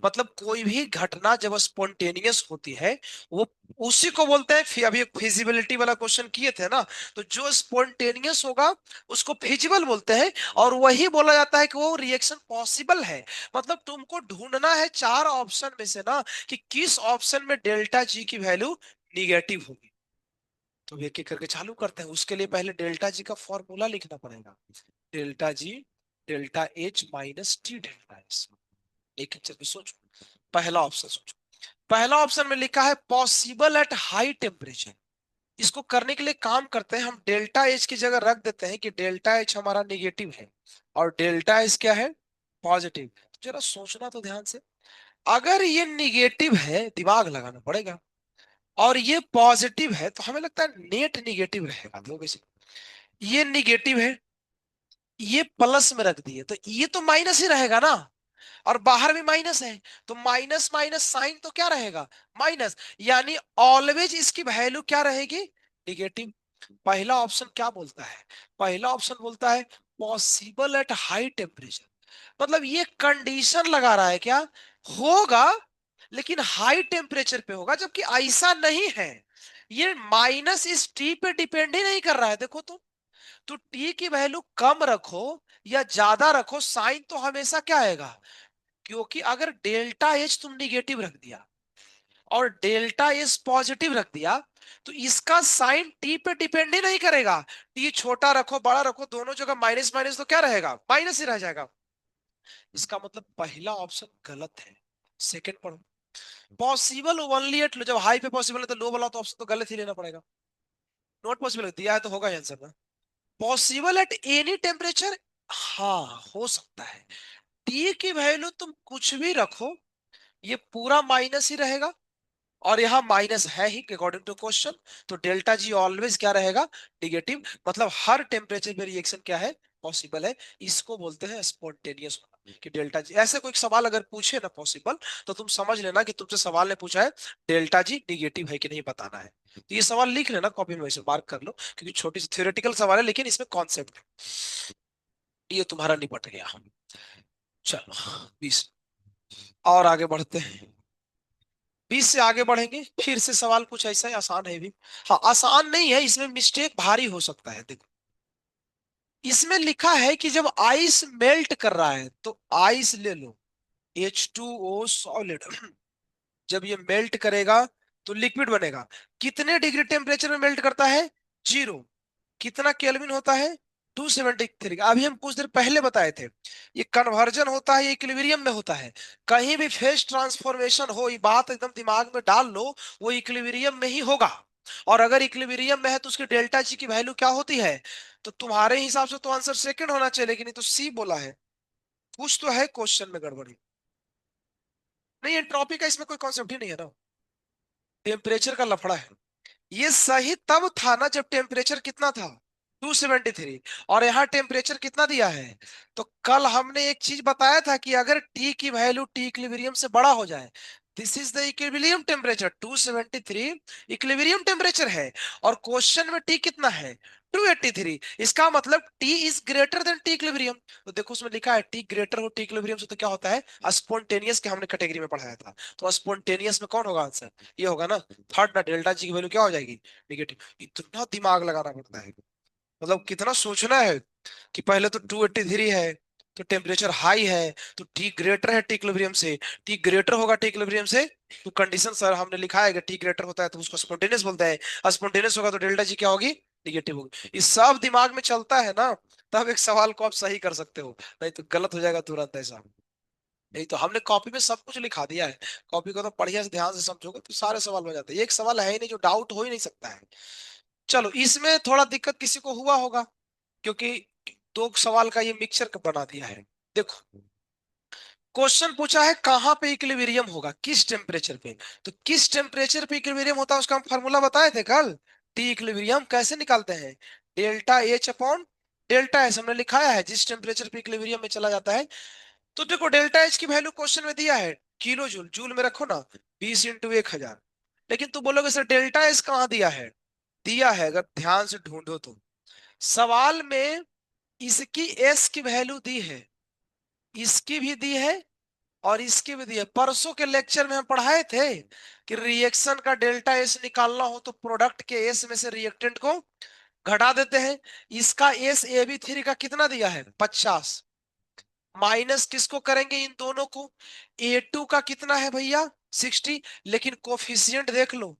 मतलब कोई भी घटना जब स्पॉन्टेनियस होती है, वो उसी को बोलते हैं। अभी एक फिजिबिलिटी वाला क्वेश्चन किए थे ना, तो जो स्पॉन्टेनियस होगा उसको फिजिबल बोलते हैं, और वही बोला जाता है कि वो रिएक्शन पॉसिबल है। मतलब तुमको ढूंढना है 4 ऑप्शन में से ना कि किस ऑप्शन में डेल्टा जी की वैल्यू निगेटिव होगी। तो एक एक करके चालू करते हैं, उसके लिए पहले डेल्टा जी का फॉर्मूला लिखना पड़ेगा, delta G delta H minus T delta S. एक एक करके सोचो। पहला ऑप्शन सोचो, पहला ऑप्शन में लिखा है पॉसिबल एट हाई टेम्परेचर। इसको करने के लिए काम करते हैं, हम डेल्टा एच की जगह रख देते हैं कि डेल्टा एच हमारा निगेटिव है और डेल्टा एच क्या है, पॉजिटिव। जरा सोचना तो ध्यान से, अगर ये निगेटिव है दिमाग लगाना पड़ेगा, और ये पॉजिटिव है, तो हमें लगता है नेट निगेटिव रहेगा। दो बेसिक, ये निगेटिव है, ये प्लस में रख दिए तो ये तो माइनस ही रहेगा ना। और बाहर भी माइनस है, तो माइनस माइनस साइन तो क्या रहेगा, माइनस, यानी ऑलवेज इसकी वैल्यू क्या रहेगी, निगेटिव। पहला ऑप्शन क्या बोलता है, पहला ऑप्शन बोलता है पॉसिबल एट हाई टेम्परेचर, मतलब ये कंडीशन लगा रहा है क्या, होगा लेकिन हाई टेम्परेचर पे होगा, जबकि ऐसा नहीं है। ये माइनस इस टी पे डिपेंड ही नहीं कर रहा है, देखो तो टी की वैल्यू कम रखो या ज्यादा रखो, साइन तो हमेशा क्या आएगा, क्योंकि अगर डेल्टा एच तुम निगेटिव रख दिया और डेल्टा एस पॉजिटिव रख दिया, तो इसका साइन टी पे डिपेंड ही नहीं करेगा। टी छोटा रखो बड़ा रखो, दोनों जगह माइनस माइनस तो क्या रहेगा, माइनस ही रह जाएगा। इसका मतलब पहला ऑप्शन गलत है। सेकंड पढ़ो, पॉसिबल ओनली एट, जब हाई पे पॉसिबल है तो लो वाला तो ऑप्शन तो गलत ही लेना पड़ेगा, नॉट पॉसिबल दिया है तो होगा आंसर ना। पॉसिबल एट एनी टेम्परेचर, हाँ हो सकता है, टी की वैल्यू तुम कुछ भी रखो ये पूरा माइनस ही रहेगा, और यहाँ माइनस है ही अकॉर्डिंग टू क्वेश्चन, तो डेल्टा जी ऑलवेज क्या रहेगा, निगेटिव, मतलब हर टेम्परेचर पे रिएक्शन क्या है, पॉसिबल है। इसको बोलते हैं स्पॉन्टेनियस होना, कि डेल्टा जी, ऐसे कोई सवाल अगर पूछे ना पॉसिबल, तो तुम समझ लेना कि तुमसे सवाल ने पूछा है डेल्टा जी निगेटिव है कि नहीं बताना है। तो ये सवाल लिख लेना कॉपी में, वैसे मार्क कर लो, क्योंकि छोटी सी थ्योरेटिकल सवाल है लेकिन इसमें कॉन्सेप्ट है। ये तुम्हारा निपट गया। चलो 20, और आगे बढ़ते हैं। 20 से आगे बढ़ेंगे, फिर से सवाल कुछ ऐसा ही आसान है भी। हाँ आसान नहीं है, इसमें मिस्टेक भारी हो सकता है, देखो इसमें लिखा है कि जब आइस मेल्ट कर रहा है, तो आइस ले लो, H2O सॉलिड, जब ये मेल्ट करेगा तो लिक्विड बनेगा, कितने डिग्री टेम्परेचर में मेल्ट करता है, 0, कितना केल्विन होता है, 273। अभी हम कुछ देर पहले बताए थे, ये कन्वर्जन होता है, ये इक्विलिब्रियम में होता है। कहीं भी फेज ट्रांसफॉर्मेशन हो, ये बात एकदम दिमाग में डाल लो, वो इक्विलिब्रियम में ही होगा। और अगर इक्विलिब्रियम में है तो उसकी डेल्टा जी की वैल्यू क्या होती है, तो तुम्हारे हिसाब से तो आंसर सेकंड होना चाहिए, लेकिन ये तो सी बोला है, कुछ तो है क्वेश्चन में गड़बड़ी। नहीं एंट्रोपी का इसमें कोई कॉन्सेप्ट ही नहीं है ना, टेम्परेचर का लफड़ा है। ये सही तब था ना जब टेम्परेचर कितना था, 273, और यहाँ टेम्परेचर कितना दिया है। तो कल हमने एक चीज बताया था कि अगर टी की वैल्यू टी इक्विलिब्रियम से बड़ा हो जाए, this is the equilibrium temperature, 273 equilibrium temperature है, और क्वेश्चन में टी कितना है, 283, इसका मतलब T is greater than T equilibrium. तो देखो उसमें लिखा है टी ग्रेटर हो टी इक्विलिब्रियम से, तो क्या होता है, स्पॉन्टेनियस के हमने कैटेगरी में पढ़ाया था, तो स्पॉन्टेनियस में कौन होगा आंसर, ये होगा ना, थर्ड ना, डेल्टा जी की वैल्यू क्या हो जाएगी, निगेटिव। इतना दिमाग लगाना पड़ता है, मतलब कितना सोचना है कि पहले तो 283 है, तो टेम्परेचर हाई है, तो टी ग्रेटर है टी इक्विलिब्रियम से, टी ग्रेटर होगा टी इक्विलिब्रियम से, तो कंडीशन सर हमने लिखा है कि टी ग्रेटर होता है तो उसको स्पॉन्टेनियस बोलते हैं, स्पॉन्टेनियस होगा तो डेल्टा जी क्या होगी, निगेटिव होगी। ये सब दिमाग में चलता है ना, तब एक सवाल को आप सही कर सकते हो, नहीं तो गलत हो जाएगा तुरंत ऐसा। नहीं तो हमने कॉपी में सब कुछ लिखा दिया है, कॉपी को तो बढ़िया से ध्यान से समझोगे तो सारे सवाल हो जाते हैं, एक सवाल है ही नहीं जो डाउट हो ही नहीं सकता है। चलो इसमें थोड़ा दिक्कत किसी को हुआ होगा, क्योंकि दो सवाल का ये मिक्सचर बना दिया है। देखो क्वेश्चन पूछा है कहां पे इक्विलिब्रियम होगा, किस टेम्परेचर पे, तो किस टेम्परेचर पे इक्विलिब्रियम होता है उसका हम फार्मूला बताए थे कल, टी इक्विलिब्रियम कैसे निकालते हैं, delta H upon delta S, हमने लिखाया है जिस टेम्परेचर पे इक्विलिब्रियम में चला जाता है। तो देखो डेल्टा एच की वैल्यू क्वेश्चन में दिया है किलो जूल, जूल में रखो ना, 20 × 1000, लेकिन तू बोलोगे सर डेल्टा एस कहाँ दिया है, दिया है अगर ध्यान से ढूंढो तो सवाल में, इसकी एस की वैल्यू दी है, इसकी भी दी है, और इसकी भी दी है। परसों के लेक्चर में हम पढ़ाए थे कि रिएक्शन का डेल्टा एस निकालना हो तो प्रोडक्ट के एस में से रिएक्टेंट को घटा देते हैं। इसका एस ए बी थ्री का कितना दिया है, 50, माइनस किसको करेंगे, इन दोनों को, ए टू का कितना है भैया, 60, लेकिन कोफिशियंट देख लो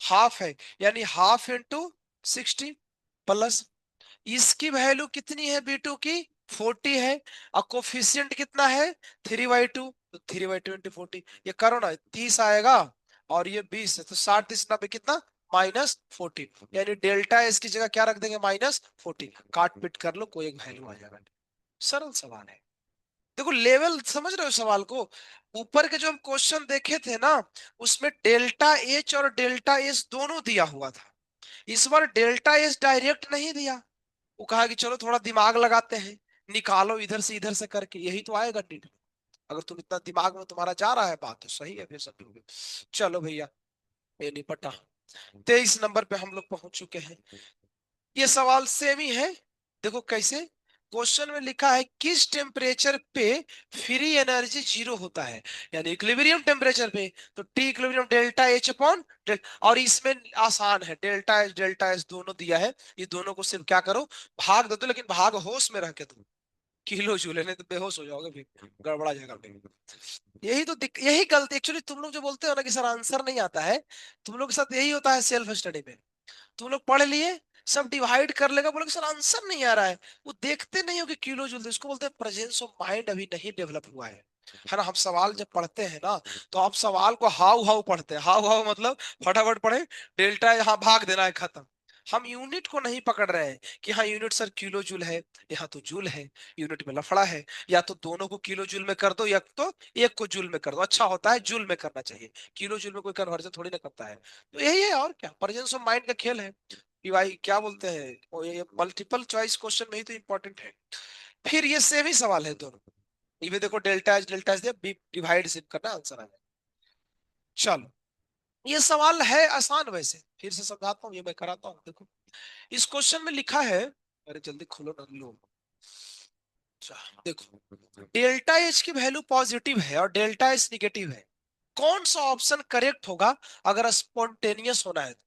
हाफ है, यानी हाफ इंटू 60, प्लस इसकी वैल्यू कितनी है बी टू की, 40 है, और कोफिशियंट कितना है, 3/2, तो 3/2 × 40, ये करो ना 30 आएगा, और ये 20 है, तो 60 30 90 कितना, -14, यानी डेल्टा इसकी जगह क्या रख देंगे, -14, काट पीट कर लो कोई एक वैल्यू आ जाएगा। सरल सवाल है, देखो लेवल समझ रहे हो सवाल को। ऊपर के जो हम क्वेश्चन देखे थे ना, उसमें डेल्टा एच और डेल्टा एस दोनों दिया हुआ था, इस बार डेल्टा एस डायरेक्ट नहीं दिया, वो कहा कि चलो थोड़ा दिमाग लगाते हैं, निकालो इधर से करके, यही तो आएगा नीट में। अगर तुम इतना दिमाग में तुम्हारा जा रहा है बात तो सही है, फिर सब भी होगी। चलो भैया, ये निपटा। 23 नंबर पे हम लोग पहुंच चुके हैं। ये सवाल सेम ही है। देखो कैसे, क्वेश्चन में लिखा है किस टेम्परेचर पे फ्री एनर्जी जीरो होता है, यानी इक्विलिब्रियम टेम्परेचर पे। तो T equilibrium delta H upon, और इसमें आसान है, डेल्टा एच दोनों दिया है, ये दोनों को सिर्फ क्या करो, भाग दे दो, लेकिन भाग होश में रह के दो, किलो जूल, नहीं तो बेहोश हो जाओगे, फिर गड़बड़ा जाएगा फिर। यही गलती एक्चुअली तुम लोग जो बोलते हो ना कि सर आंसर नहीं आता है, तुम लोग के साथ यही होता है सेल्फ स्टडी में। तुम लोग पढ़ लिए, सब डिवाइड कर लेगा, बोलोगे सर आंसर नहीं आ रहा है। वो देखते नहीं हो कि किलो जूल, इसको बोलते हैं प्रेजेंस ऑफ माइंड अभी नहीं डेवलप हुआ है ना। हम सवाल जब पढ़ते हैं ना, तो आप सवाल को हाउ हाउ पढ़ते हैं, हाउ हाउ मतलब फटाफट पढ़े, डेल्टा यहाँ भाग देना है, खत्म। हम यूनिट को नहीं पकड़ रहे हैं कि हाँ यूनिट सर किलो जूल है, यहाँ तो जूल है, यूनिट में लफड़ा है। या तो दोनों को किलो जूल में कर दो, या तो एक को जूल में कर दो, अच्छा होता है जूल में करना चाहिए, किलो जूल में कोई कन्वर्जन थोड़ी ना करता है। तो यही है, और क्या, प्रेजेंस ऑफ माइंड का खेल है कि भाई क्या बोलते हैं, और ये मल्टीपल चॉइस क्वेश्चन में ही तो इंपॉर्टेंट है। फिर ये सेम ही सवाल है दोनों, ये भी देखो डेल्टा एच दिया, डिवाइड सिर्फ करना, आंसर आ जाए। चलो, ये सवाल है आसान, वैसे फिर से समझाता हूँ, ये मैं कराता हूँ। देखो इस क्वेश्चन में लिखा है, अरे जल्दी खोलो ना लो। अच्छा, देखो डेल्टा एच की वैल्यू पॉजिटिव है और डेल्टा एच निगेटिव है, कौन सा ऑप्शन करेक्ट होगा अगर स्पॉन्टेनियस होना है तो?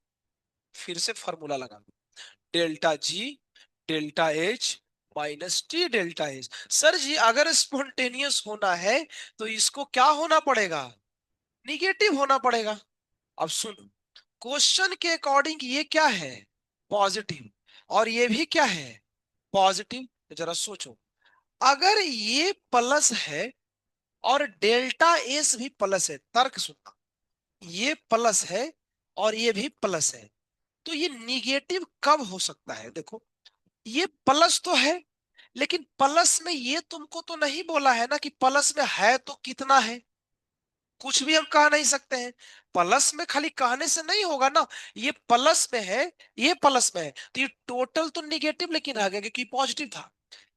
फिर से फॉर्मूला लगा, delta G delta H minus T delta H. Sir ji अगर स्पॉन्टेनियस होना है तो इसको क्या होना पड़ेगा, निगेटिव होना पड़ेगा। अब सुनो, क्वेश्चन के अकॉर्डिंग ये क्या है, पॉजिटिव, और ये भी क्या है, पॉजिटिव। तो जरा सोचो, अगर ये प्लस है और डेल्टा एस भी प्लस है, तर्क सुनना, ये प्लस है और ये भी प्लस है, तो ये निगेटिव कब हो सकता है। देखो ये प्लस तो है, लेकिन प्लस में ये तुमको तो नहीं बोला है ना कि प्लस में है तो कितना है, कुछ भी हम कह नहीं सकते हैं। प्लस में खाली कहने से नहीं होगा ना, ये प्लस में है, ये प्लस में है, तो ये टोटल तो निगेटिव लेकिन आ गया क्योंकि पॉजिटिव था।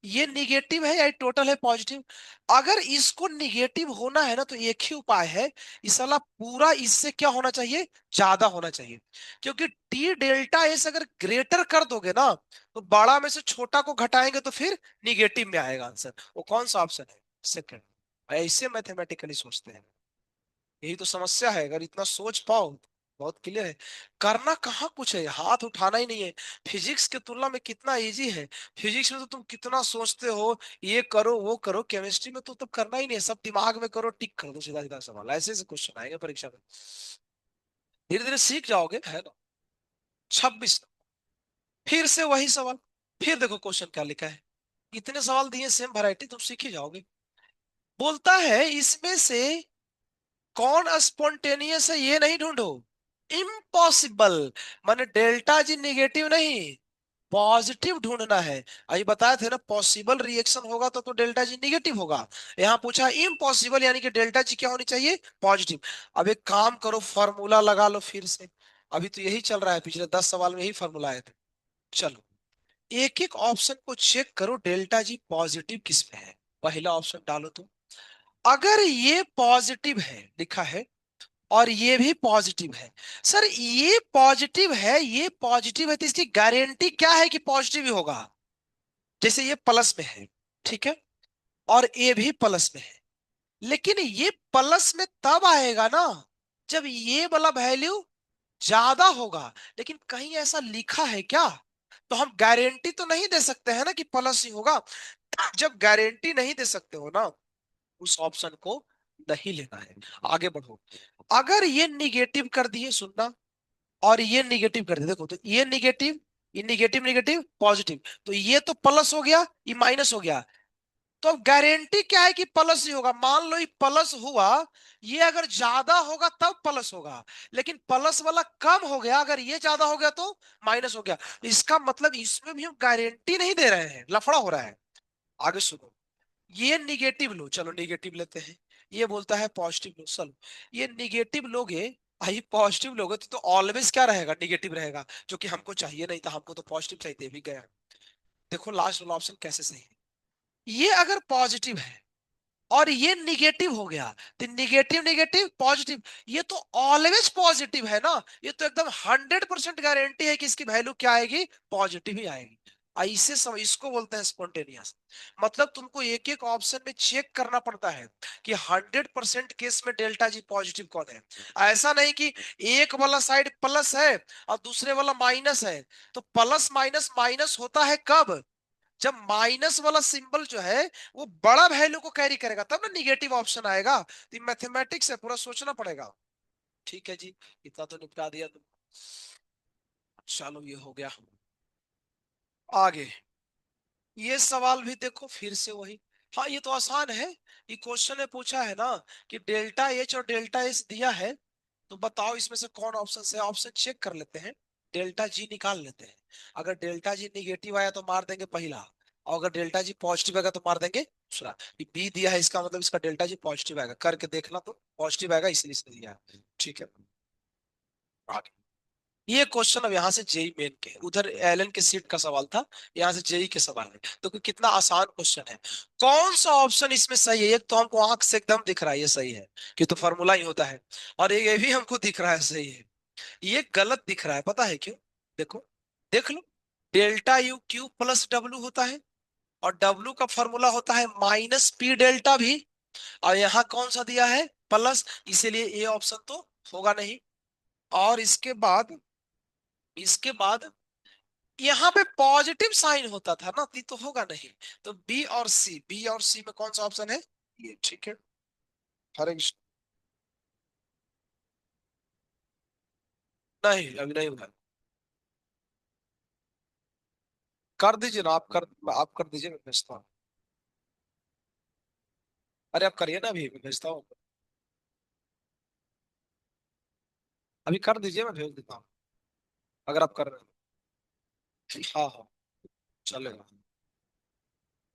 ये निगेटिव है या टोटल है पॉजिटिव। अगर इसको निगेटिव होना है ना, तो एक ही उपाय है, इस साला पूरा इससे क्या होना चाहिए, ज्यादा होना चाहिए। क्योंकि टी डेल्टा एस अगर ग्रेटर कर दोगे ना, तो बड़ा में से छोटा को घटाएंगे तो फिर निगेटिव में आएगा आंसर। वो कौन सा ऑप्शन है, सेकंड। ऐसे मैथमेटिकली सोचते हैं, यही तो समस्या है, अगर इतना सोच पाओ बहुत क्लियर है। करना कहाँ कुछ है, हाथ उठाना ही नहीं है। फिजिक्स के तुलना में कितना इजी है, फिजिक्स में तो तुम कितना सोचते हो, ये करो वो करो, केमिस्ट्री में तो तब करना ही नहीं है, सब दिमाग में करो, टिक कर दो, सीधा सीधा सवाल, ऐसे ऐसे क्वेश्चन आएंगे परीक्षा में, धीरे धीरे सीख जाओगे, है ना। 26, फिर से वही सवाल, फिर देखो क्वेश्चन क्या लिखा है, इतने सवाल दिए सेम वैरायटी, तुम सीख ही जाओगे। बोलता है इसमें से कौन स्पॉन्टेनियस है, ये नहीं ढूंढो, इम्पॉसिबल, माने डेल्टा जी निगेटिव नहीं, पॉजिटिव ढूंढना है। अभी बताए थे ना, पॉसिबल रिएक्शन होगा तो डेल्टा जी निगेटिव होगा। यहाँ पूछा इम्पॉसिबल, यानी कि डेल्टा जी क्या होनी चाहिए, पॉजिटिव। अब एक काम करो, फॉर्मूला लगा लो फिर से, अभी तो यही चल रहा है, पिछले 10 सवाल में यही फॉर्मूला आए थे। चलो एक एक ऑप्शन को चेक करो, डेल्टा जी पॉजिटिव किस में है। पहला ऑप्शन डालो तो, अगर ये पॉजिटिव है लिखा है और ये भी पॉजिटिव है, सर ये पॉजिटिव है, ये पॉजिटिव है, तो इसकी गारंटी क्या है कि पॉजिटिव ही होगा। जैसे ये प्लस में है, ठीक है, और ये भी प्लस में है, लेकिन ये प्लस में तब आएगा ना जब ये वाला वैल्यू ज्यादा होगा। लेकिन कहीं ऐसा लिखा है क्या, तो हम गारंटी तो नहीं दे सकते हैं ना कि प्लस ही होगा। जब गारंटी नहीं दे सकते हो ना, उस ऑप्शन को नहीं लेना है। आगे बढ़ो, अगर ये निगेटिव कर दिए, सुनना, और ये निगेटिव कर दिए, देखो तो ये निगेटिव, ये निगेटिव निगेटिव पॉजिटिव, तो ये तो प्लस हो गया, ये माइनस हो गया। तो अब गारंटी क्या है कि प्लस ही होगा, मान लो ये प्लस हुआ, ये अगर ज्यादा होगा तब प्लस होगा, लेकिन प्लस वाला कम हो गया, अगर ये ज्यादा हो गया तो माइनस हो गया। इसका मतलब इसमें भी हम गारंटी नहीं दे रहे हैं, लफड़ा हो रहा है। आगे सुनो, ये निगेटिव लो, चलो निगेटिव लेते हैं, ये बोलता है पॉजिटिव लो, चलो ये निगेटिव लोगे, आई पॉजिटिव लोगे तो ऑलवेज क्या रहेगा, निगेटिव रहेगा, जो कि हमको चाहिए नहीं था, हमको तो पॉजिटिव चाहिए, दे भी गया। देखो लास्ट वाला ऑप्शन कैसे सही है, ये अगर पॉजिटिव है और ये निगेटिव हो गया, तो निगेटिव निगेटिव पॉजिटिव, ये तो ऑलवेज पॉजिटिव है ना, ये तो एकदम 100% गारंटी है कि इसकी वैल्यू क्या आएगी, पॉजिटिव ही आएगी। ऐसे सब इसको बोलते हैं स्पॉन्टेनियस। मतलब तुमको एक एक ऑप्शन में चेक करना पड़ता है कि 100% केस में डेल्टा जी पॉजिटिव कौन है। ऐसा नहीं कि एक वाला साइड प्लस है और दूसरे वाला माइनस है। तो प्लस माइनस माइनस होता है कब, जब माइनस वाला सिंबल जो है वो बड़ा वैल्यू को कैरी करेगा, तब ना निगेटिव ऑप्शन आएगा। तो मैथमेटिक्स है, पूरा सोचना पड़ेगा। ठीक है जी, इतना तो निपटा दिया तुम। चलो ये हो गया। आगे ये सवाल भी देखो फिर से वही। हाँ ये तो आसान है। ये क्वेश्चन ने पूछा है ना कि डेल्टा एच और डेल्टा एस दिया है, तो बताओ इसमें से कौन ऑप्शन से, ऑप्शन चेक कर लेते हैं। डेल्टा जी निकाल लेते हैं। अगर डेल्टा जी निगेटिव आया तो मार देंगे पहला, और अगर डेल्टा जी पॉजिटिव आएगा तो मार देंगे दूसरा। ये बी दिया है, इसका मतलब इसका डेल्टा जी पॉजिटिव आएगा, करके देखना तो पॉजिटिव आएगा, इसलिए इसने दिया है। ठीक है, आगे। ये क्वेश्चन अब यहाँ से जेई मेन के, उधर एलन के सीट का सवाल था, यहाँ से जेई के सवाल है। तो कितना आसान क्वेश्चन है। कौन सा ऑप्शन इसमें सही है, एक तो हमको आंख से एकदम दिख रहा है ये सही है, कि तो फॉर्मूला ही होता है। और ये भी हमको दिख रहा है सही है। ये गलत दिख रहा है, पता है क्यों? देखो, देख लो। Delta U Q plus W होता है, और डब्ल्यू का फॉर्मूला होता है माइनस पी डेल्टा भी। और यहाँ कौन सा दिया है, प्लस, इसीलिए ए ऑप्शन तो होगा नहीं। और इसके बाद यहाँ पे पॉजिटिव साइन होता था ना, तो होगा नहीं। तो बी और सी, बी और सी में कौन सा ऑप्शन है, ये। ठीक है, हरे कृष्ण। नहीं अभी नहीं हुआ। कर दीजिए ना, आप कर दीजिए, मैं भेजता हूँ। अरे आप करिए ना, अभी मैं भेजता हूँ। अभी कर दीजिए, मैं भेज देता हूँ, अगर आप कर रहे हैं। हाँ हाँ, चलेगा।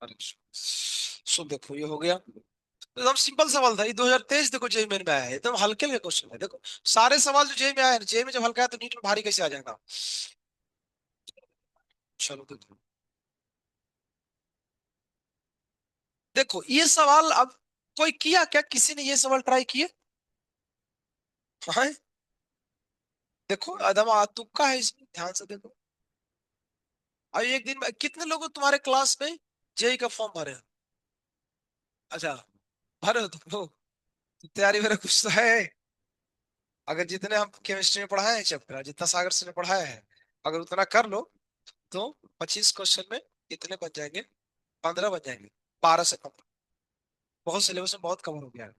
अरे सो देखो ये हो गया। एकदम सिंपल सवाल था ये, 2023 देखो जेई मेन में आया है, एकदम हल्के में क्वेश्चन है। देखो सारे सवाल जो जेई में आए हैं, जेई में जब हल्का है तो नीट में भारी कैसे आ जाएगा। चलो देखो, देखो ये सवाल अब कोई किया क्या, किसी ने ये सवाल ट्राई किए? हाँ, देखो एकदम तुक्का है इसमें, ध्यान से देखो। अब एक दिन में कितने लोग तुम्हारे क्लास में जेई का फॉर्म भरे हैं? अच्छा, भरे हो तुम लोग, तो तैयारी मेरा कुछ तो है। अगर जितने हम केमिस्ट्री में पढ़ाए हैं चैप्टर, जितना सागर से ने पढ़ाया है, अगर उतना कर लो, तो 25 क्वेश्चन में कितने बन जाएंगे, 15 बन जाएंगे, 12 से कम। बहुत सिलेबस में बहुत कवर हो गया है।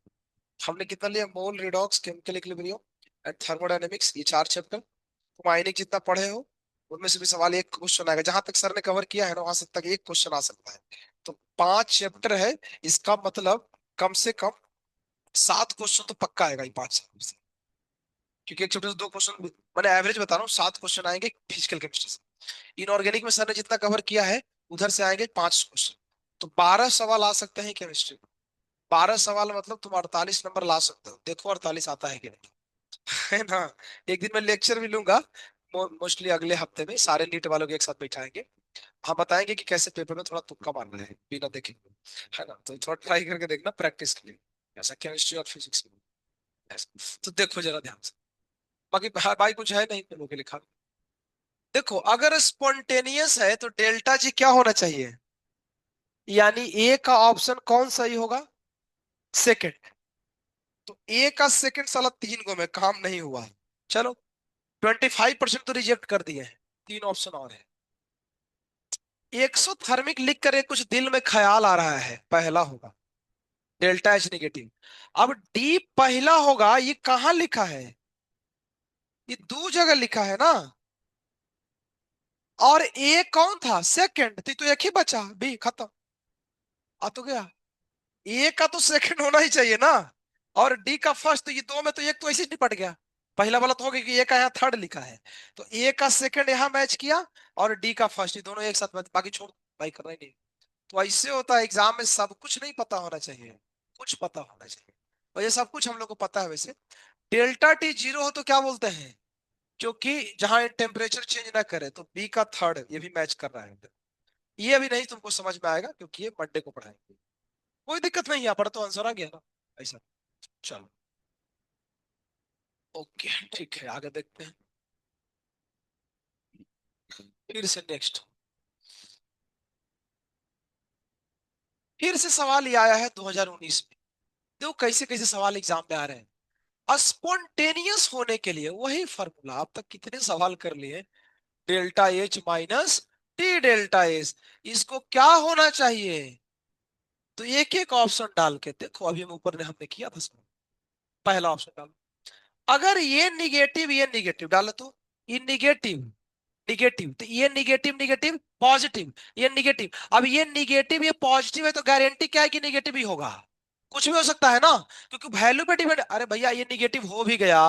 हमने कितना लिया, mole, redox, chemical equilibrium and thermodynamics, ये 4 चैप्टर। तुम आयनिक जितना पढ़े हो, उनमें से भी सवाल एक क्वेश्चन आएगा, जहां तक सर ने कवर किया है ना वहां से तक एक क्वेश्चन आ सकता है। तो 5 चैप्टर है, इसका मतलब कम से कम 7 क्वेश्चन तो पक्का आएगा ये 5 चैप्टर से। क्योंकि एक चैप्टर से 2 क्वेश्चन, मैंने एवरेज बता रहा हूँ, 7 क्वेश्चन आएंगे फिजिकल केमिस्ट्री से। इनऑर्गेनिक में सर ने जितना कवर किया है, उधर से आएंगे 5 क्वेश्चन। तो 12 सवाल आ सकते हैं केमिस्ट्री में। 12 सवाल मतलब तुम 48 नंबर ला सकते हो, देखो 48 आता है कि नहीं। है ना। एक दिन मैं लेक्चर भी लूंगा, मोस्टली अगले हफ्ते में सारे नीट वालों के एक साथ बैठाएंगे। हम बताएंगे कि कैसे पेपर में थोड़ा तुक्का मारना है बिना देखे, है ना। तो थोड़ा ट्राई करके देखना प्रैक्टिस के लिए, ऐसा केमिस्ट्री और फिजिक्स में ऐसा। तो देखो जरा ध्यान से, बाकी भाई कुछ है नहीं तो के लिखा। देखो अगर स्पॉन्टेनियस है तो डेल्टा जी क्या होना चाहिए, यानी ए का ऑप्शन कौन सही होगा, सेकंड। तो ए का सेकंड साला 3 गो में काम नहीं हुआ। चलो 25% तो रिजेक्ट कर दिए हैं, 3 ऑप्शन और है। एक्सोथर्मिक लिख कर एक कुछ दिल में ख्याल आ रहा है, पहला होगा डेल्टा एच निगेटिव। अब डी पहला होगा, ये कहां लिखा है, ये दो जगह लिखा है ना। और ए कौन था, सेकंड, तो एक ही बचा, बी खत्म। आ तो गया, ए का तो सेकंड होना ही चाहिए ना, और डी का फर्स्ट, तो ये दो में तो एक तो ऐसे ही निपट गया। पहला वाला तो हो गया कि ए का यहाँ थर्ड लिखा है, तो ए का सेकंड यहाँ मैच किया, और डी का फर्स्ट, ये दोनों एक साथ बाकी छोड़, भाई करना ही नहीं। तो ऐसे होता है एग्जाम में, सब कुछ नहीं पता होना चाहिए, कुछ पता होना चाहिए। और ये सब कुछ हम लोग को पता है वैसे। डेल्टा टी जीरो हो तो क्या बोलते हैं, क्योंकि जहां टेम्परेचर चेंज ना करे, तो बी का थर्ड ये भी मैच कर रहा है। ये अभी नहीं तुमको समझ में आएगा, क्योंकि ये मंडे को पढ़ाएंगे। कोई दिक्कत नहीं, यहाँ पर तो आंसर आ गया ना ऐसा। चलो, ओके, ठीक है, आगे देखते हैं। फिर से नेक्स्ट, फिर से सवाल ये आया है 2019 में। देखो कैसे कैसे सवाल एग्जाम में आ रहे हैं। स्पॉन्टेनियस होने के लिए वही फॉर्मूला, अब तक कितने सवाल कर लिए। Delta H minus T delta S, इसको क्या होना चाहिए। तो एक एक ऑप्शन डाल के देखो, अभी हम ऊपर ने हमने किया था सवाल। पहला ऑप्शन डालो, अगर ये निगेटिव ये निगेटिव डालो तो ये निगेटिव निगेटिव, तो ये निगेटिव निगेटिव पॉजिटिव, ये निगेटिव। अब ये निगेटिव ये पॉजिटिव है तो गारंटी क्या है कि निगेटिव ही होगा। कुछ भी हो सकता है ना, क्योंकि वैल्यू पे डिपेंड। अरे भैया ये निगेटिव हो भी गया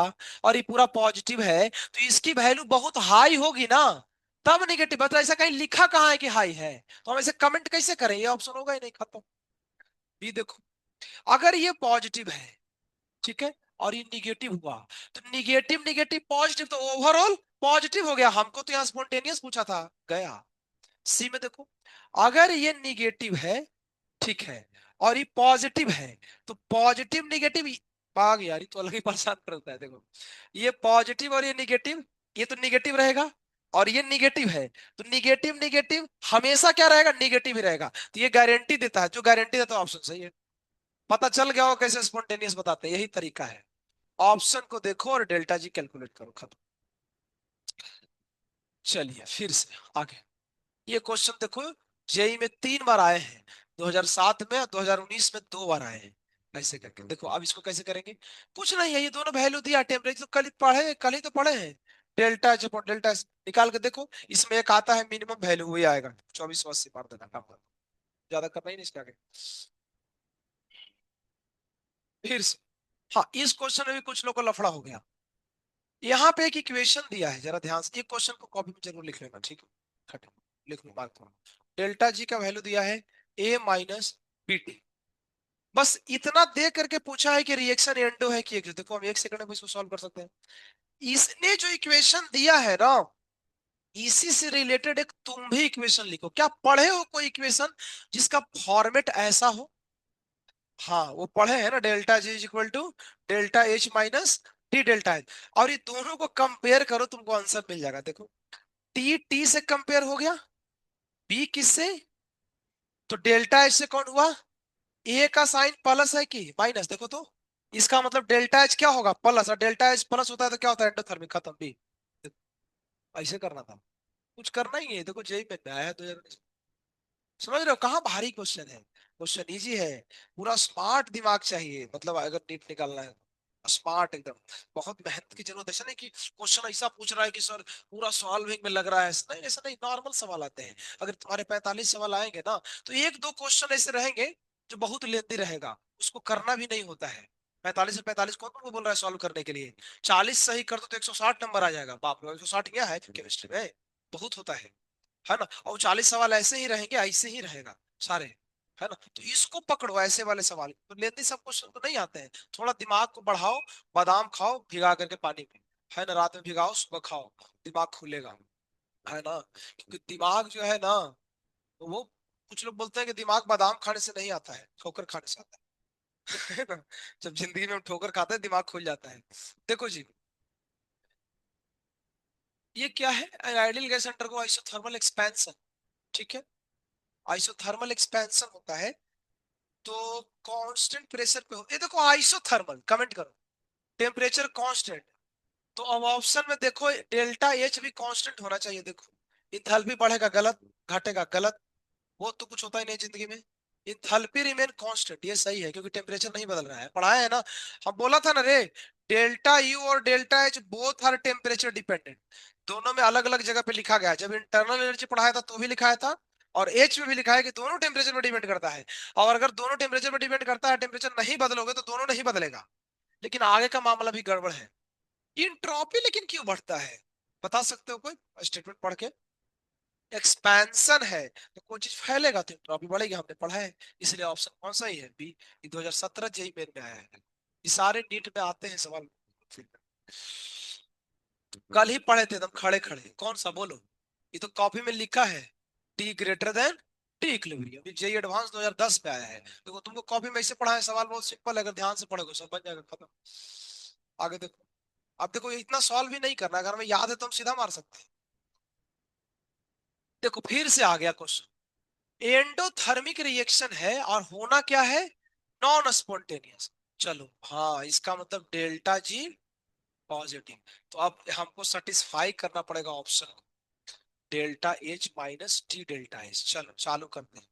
और ये पूरा पॉजिटिव है, तो इसकी वैल्यू बहुत हाई होगी ना, तब निगेटिव है। तो ऐसा कहीं लिखा कहाँ है कि हाई है, तो हम ऐसे कमेंट कैसे करें, ये ऑप्शन होगा ही नहीं, खत्म। ये देखो, अगर ये पॉजिटिव है, ठीक है, और ये निगेटिव हुआ, तो निगेटिव निगेटिव पॉजिटिव, तो ओवरऑल पॉजिटिव हो गया। हमको तो यहाँ स्पॉन्टेनियस पूछा था, गया। सी में देखो, अगर ये निगेटिव है, ठीक है, और ये पॉजिटिव है, तो पॉजिटिव निगेटिव भाग यार, ये तो अलग ही परेशान करता है। देखो, ये पॉजिटिव और ये निगेटिव, ये तो निगेटिव रहेगा, और ये निगेटिव है, तो निगेटिव निगेटिव हमेशा क्या रहेगा, निगेटिव ही रहेगा। तो ये गारंटी देता है, जो गारंटी देता है ऑप्शन सही है। पता चल गया हो कैसे स्पॉन्टेनियस बताते हैं, यही तरीका है। ऑप्शन को देखो और डेल्टा जी कैलकुलेट करो, खत्म। चलिए फिर से आगे, ये क्वेश्चन देखो, जेई में 3 बार आए हैं, 2007 में और 2019 में 2 बार आए हैं। ऐसे करके देखो, अब इसको कैसे करेंगे। कुछ नहीं है, ये दोनों वैल्यू दिया, टेम्परेचर तो कल ही तो पढ़े हैं। Delta H upon delta S निकाल के देखो, इसमें एक आता है मिनिमम वैल्यू, वही आएगा 24 से मार देना, काम खत्म। ज्यादा करना ही नहीं इसके आगे। फिर से, हाँ, इस क्वेश्चन में भी कुछ लोग को लफड़ा हो गया। यहाँ पे एक इक्वेशन दिया है, जरा ध्यान से, एक क्वेश्चन को कॉपी में जरूर लिख लेना, ठीक है। खट लिख लो, बात करो। डेल्टा जी का वैल्यू दिया है ए माइनस बी टी, बस इतना दे करके पूछा है कि रिएक्शन एंडो है कि एक्सो। देखो हम 1 सेकंड में इसको सॉल्व कर सकते हैं। इसने जो इक्वेशन दिया है ना, इसी से रिलेटेड एक तुम भी इक्वेशन लिखो। क्या पढ़े हो कोई इक्वेशन जिसका फॉर्मेट ऐसा हो। हाँ, वो पढ़े हैं ना, delta G is equal to delta H minus T delta H, और ये दोनों को कंपेयर करो, तुमको आंसर मिल जाएगा। देखो, टी टी से कंपेयर हो गया, बी किससे, तो डेल्टा एच से कौन हुआ, ए का साइन प्लस है कि माइनस, देखो तो, इसका मतलब डेल्टा एच क्या होगा, प्लस, और डेल्टा एच प्लस होता है तो क्या होता है, एंडोथर्मिक, खत्म भी। ऐसे करना था, कुछ करना ही है। देखो जेई में आया है 2019, समझ रहे हो, कहाँ भारी क्वेश्चन है, क्वेश्चन इजी है। पूरा स्मार्ट दिमाग चाहिए, मतलब अगर नीट निकालना है, स्मार्ट एकदम। बहुत मेहनत की जरूरत है, ऐसा नहीं कि क्वेश्चन ऐसा पूछ रहा है कि सर पूरा सॉल्विंग में लग रहा है, नहीं ऐसा नहीं, नॉर्मल सवाल आते हैं। अगर तुम्हारे 45 सवाल आएंगे ना, तो एक दो क्वेश्चन ऐसे रहेंगे जो बहुत लेंदी रहेगा, उसको करना भी नहीं होता है। 45 से 45 कौन तुमको बोल रहा है सॉल्व करने के लिए। 40 सही कर दो तो 160 नंबर आ जाएगा, बाप रे, 160 क्या है केमिस्ट्री में, बहुत होता है ना। और 40 सवाल ऐसे ही रहेंगे, ऐसे ही रहेगा सारे, है ना। तो इसको पकड़ो, ऐसे वाले सवाल तो लेते सब क्वेश्चन तो नहीं आते हैं। थोड़ा दिमाग को बढ़ाओ, बादाम खाओ भिगा करके पानी में, है ना, रात में भिगाओ सुबह खाओ, दिमाग खुलेगा, है ना। क्योंकि दिमाग जो है ना, तो वो, कुछ लोग बोलते हैं कि दिमाग बादाम खाने से नहीं आता है, ठोकर खाने से आता है है ना। जब जिंदगी में हम ठोकर खाते हैं दिमाग खुल जाता है। देखो जी, ये क्या है, ideal gas undergo isothermal expansion, ठीक है। आइसोथर्मल एक्सपेंशन होता है, तो कांस्टेंट प्रेशर पे हो, ये देखो आइसोथर्मल, कमेंट करो, टेम्परेचर कांस्टेंट। तो अब ऑप्शन में देखो डेल्टा एच भी कांस्टेंट होना चाहिए। देखो, इंथैल्पी बढ़ेगा, गलत, घटेगा, गलत, वो तो कुछ होता ही नहीं जिंदगी में। इंथैल्पी रिमेन कांस्टेंट, ये सही है, क्योंकि टेम्परेचर नहीं बदल रहा है, पढ़ाया है ना। हम बोला था ना रे, डेल्टा यू और delta H both are temperature dependent, दोनों में अलग अलग जगह पे लिखा गया है। जब इंटरनल एनर्जी पढ़ाया था तो भी लिखा था, और एच में भी लिखा है कि दोनों टेम्परेचर पर डिपेंड करता है। और अगर दोनों टेम्परेचर पर डिपेंड करता है, टेम्परेचर नहीं बदलोगे तो दोनों नहीं बदलेगा। लेकिन आगे का मामला भी गड़बड़ है। इंट्रोपी लेकिन क्यों बढ़ता है, बता सकते हो कोई स्टेटमेंट पढ़ के। एक्सपेंशन है तो कोई चीज फैलेगा तो इंट्रोपी बढ़ेगी, हमने पढ़ा है। इसलिए ऑप्शन कौन सा ही है, बी। 2017 जेई मेन में आया है, ये सारे नीट में आते हैं सवाल। कल ही पढ़े थे एकदम खड़े खड़े, कौन सा बोलो, ये तो कॉपी में लिखा है, T greater than anti equilibrium JEE advance 2010 पे आया है। देखो तुमको कॉपी में ऐसे पढ़ा है, सवाल बहुत सिंपल है, अगर ध्यान से पढ़ोगे सब बन जाएगा, खत्म। आगे देखो। अब देखो ये इतना सॉल्व भी नहीं करना, अगर हमें याद है तो हम सीधा मार सकते हैं। देखो फिर से आ गया क्वेश्चन, एंडोथर्मिक रिएक्शन है और होना क्या है, नॉन स्पॉन्टेनियस। चलो हाँ, इसका मतलब डेल्टा जी पॉजिटिव। तो अब हमको सेटिस्फाई करना पड़ेगा ऑप्शन को, delta H minus T delta H. चलो चालू करते हैं,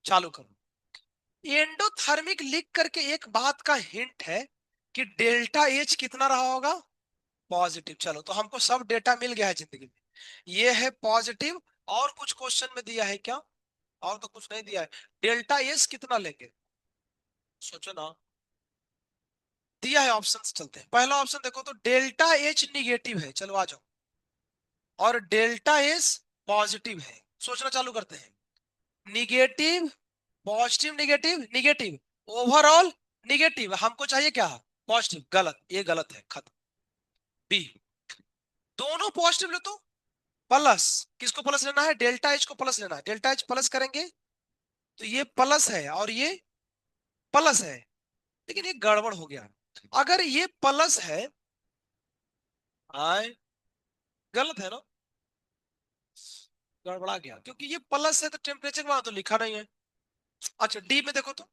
चालू करो। एंडोथर्मिक लिख करके एक बात का हिंट है कि डेल्टा एच कितना रहा होगा, पॉजिटिव। चलो तो हमको सब डेटा मिल गया है जिंदगी में, ये है पॉजिटिव। और कुछ क्वेश्चन में दिया है क्या, और तो कुछ नहीं दिया है। डेल्टा एस कितना लेंगे, सोचो ना। दिया है ऑप्शन, चलते हैं पहला ऑप्शन देखो तो डेल्टा एच निगेटिव है, चलो आ जाओ। और डेल्टा एस पॉजिटिव है, सोचना चालू करते हैं। Negative, positive, negative, negative, overall negative, हमको चाहिए क्या, पॉजिटिव। गलत, ये गलत है, खत्म। बी, दोनों पॉजिटिव लो तो प्लस, किसको प्लस लेना है, डेल्टा एच को प्लस लेना है। डेल्टा एच प्लस करेंगे तो ये प्लस है और ये प्लस है, लेकिन ये गड़बड़ हो गया। अगर ये प्लस है, आए, गलत है ना, गड़बड़ा गया, क्योंकि ये प्लस है तो टेम्परेचर वहां तो लिखा नहीं है। अच्छा डी में देखो तो,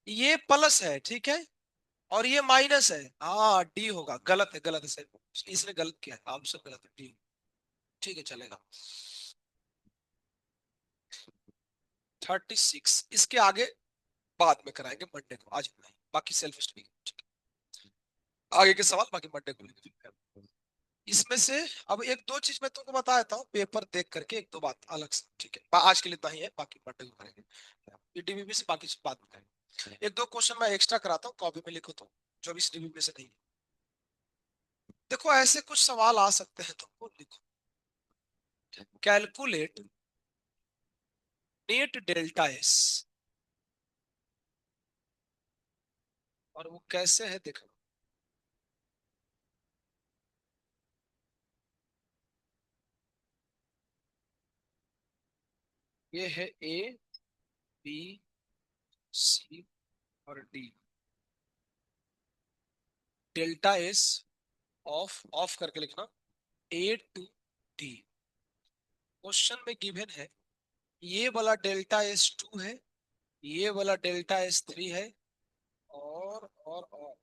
ये प्लस है ठीक है, और ये माइनस है, हाँ डी होगा। गलत है, गलत है सर, इसने गलत किया, ऑप्शन गलत है, डी। ठीक है चलेगा। 36, इसके आगे बाद में कराएंगे मंडे को, आज नहीं, बाकी सेल्फ स्टडी। आगे के सवाल बाकी मंडे को लेंगे। इसमें से अब एक दो चीज मैं तुमको बता देता हूँ पेपर देख करके, एक दो बात अलग से, ठीक है। आज के लिए इतना ही है, बाकी मंडे को करेंगे। डीबीबी से बाकी बात में करेंगे। एक दो क्वेश्चन मैं एक्स्ट्रा कराता हूँ, कॉपी में लिखो तो, जो भी डीबीबी से नहीं है। देखो ऐसे कुछ सवाल आ सकते हैं, तुमको लिखो, कैलकुलेट नेट डेल्टा एस, और वो कैसे है देखो। ये है ए, बी, सी और D. Delta S of, of करके लिखना, ए टू डी। क्वेश्चन में गिवन है, ये वाला डेल्टा एस टू है, ये वाला डेल्टा एस थ्री है, और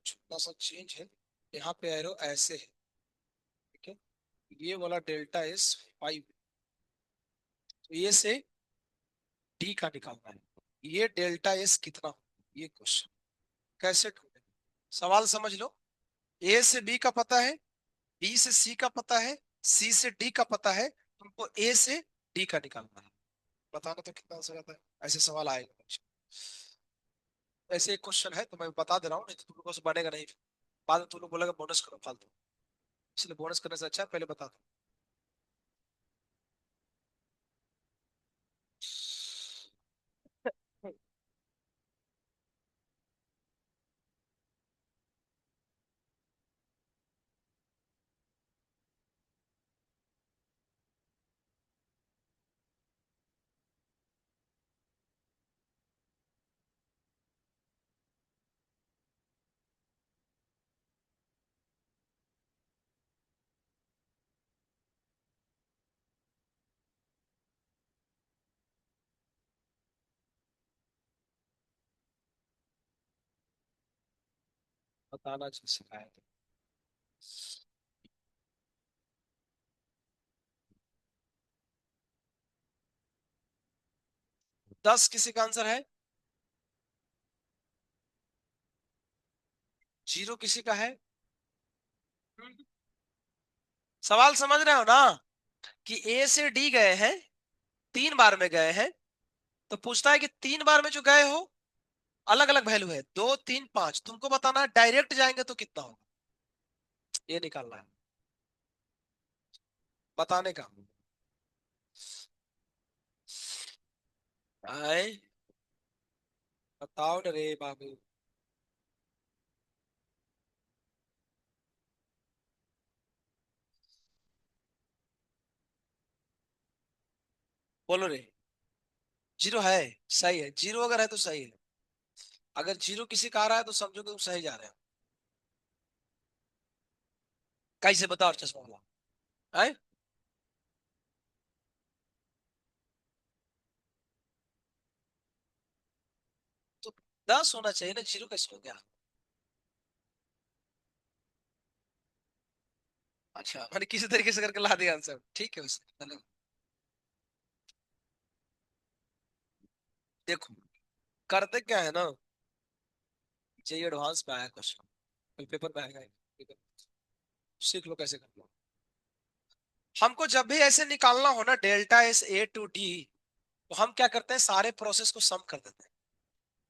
छोटा सा चेंज है, यहाँ पे एरो ऐसे है, ठीक है। ये वाला डेल्टा एस फाइव, तो ये से डी का निकालना है, ये डेल्टा एस कितना, ये क्वेश्चन कैसे ढूंढे। सवाल समझ लो, ए से बी का पता है, बी से सी का पता है, सी से डी का पता है, तुमको ए से डी का निकालना है। बताना तो कितना आंसर आता है, ऐसे सवाल आएगा। ऐसे एक क्वेश्चन है तो मैं बता दे रहा हूँ, नहीं तो तुम लोगों से बनेगा नहीं, बाद में तुम लोग बोलेगा बोनस करो फालतू, इसलिए बोनस करने से अच्छा है पहले बता दो। बताना चाहिए, सिखाया था। 10 किसी का आंसर है, 0 किसी का है। सवाल समझ रहे हो ना, कि ए से डी गए हैं, 3 बार में गए हैं, तो पूछता है कि 3 बार में जो गए हो अलग अलग वैल्यू है, 2 3 5, तुमको बताना है डायरेक्ट जाएंगे तो कितना होगा, ये निकालना है, बताने का। आए, बताओ रे बाबू। बोलो रे, जीरो है। सही है, जीरो अगर है तो सही है। अगर जीरो किसी का आ रहा है तो समझो कि तुम सही जा रहे हो। कैसे बताओ चश्मा वाला है? तो 10 होना चाहिए ना, जीरो कैसे हो गया? अच्छा, मैंने किसी तरीके से करके ला दिया आंसर, ठीक है उसने मैंने। देखो, करते क्या है ना, ये एडवांस में आया क्वेश्चन, पेपर में आएगा, पेपर सीख लो कैसे करना। हमको जब भी ऐसे निकालना हो ना delta S A to D, तो हम क्या करते हैं, सारे प्रोसेस को सम कर देते हैं।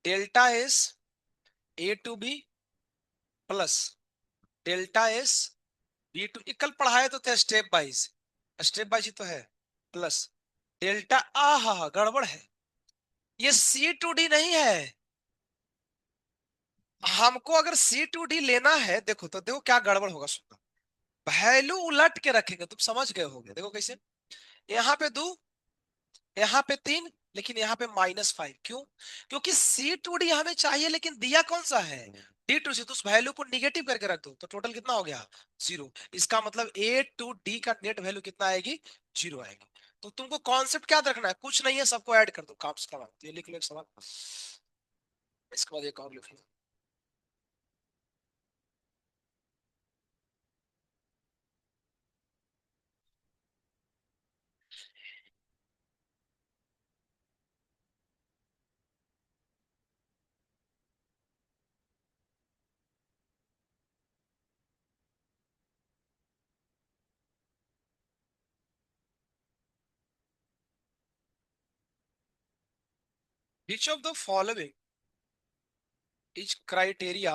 Delta S A to B plus delta S B to, कल पढ़ाए तो थे स्टेप वाइज, स्टेप वाइज ही तो है। प्लस डेल्टा, आ हा गड़बड़ है, ये सी टू डी नहीं है। हमको अगर सी टू डी लेना है, देखो तो देखो क्या गड़बड़ होगा, सुनना। वैल्यू उलट के रखेंगे, तुम समझ गए होगे, देखो कैसे। यहाँ पे दो, यहाँ पे तीन, लेकिन यहाँ पे -5, क्यों? क्योंकि सी टू डी हमें चाहिए, लेकिन दिया कौन सा है, डी टू सी, तो उस वैल्यू को निगेटिव करके रख दो, तो टोटल कितना हो गया, जीरो। इसका मतलब ए टू डी का नेट वैल्यू कितना आएगी, जीरो आएगी। तो तुमको कॉन्सेप्ट क्या रखना है, कुछ नहीं है, सबको ऐड कर दो, काम से काम। तो ये लिख लो एक सवाल, इसके बाद एक और लिख लो। Which of the following is criteria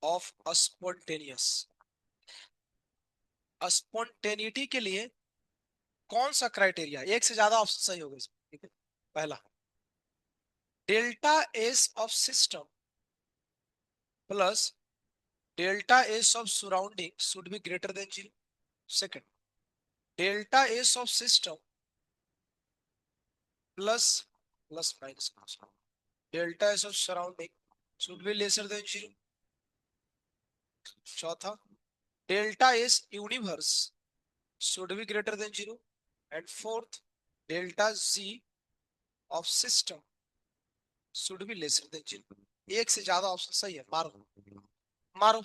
of a spontaneous? Spontaneity के लिए कौन सा क्राइटेरिया, एक से ज्यादा ऑप्शन सही होगा इसमें, ठीक है। पहला, delta S of system plus delta S of surrounding should be greater than zero. Second, delta S of system plus plus minus delta S of surrounding should be lesser than zero. चौथा, delta S universe should be greater than zero. And fourth, delta G of system should be lesser than zero. एक से ज्यादा ऑप्शन सही है, मारो मारो।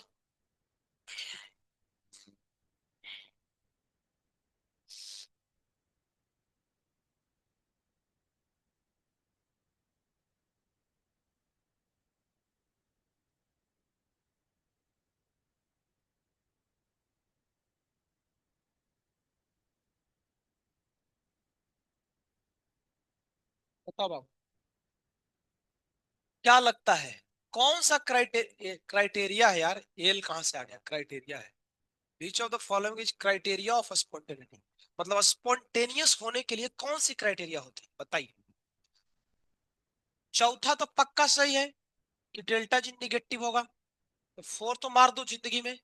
बताओ बाबू, क्या लगता है कौन सा क्राइटेरिया है यार, एल कहां से आ गया, क्राइटेरिया है। विच of the following is criteria of spontaneity, मतलब स्पॉन्टेनियस होने के लिए कौन सी क्राइटेरिया होती है, बताइए। चौथा तो पक्का सही है कि डेल्टा जी निगेटिव होगा, तो फोर तो मार दो जिंदगी में।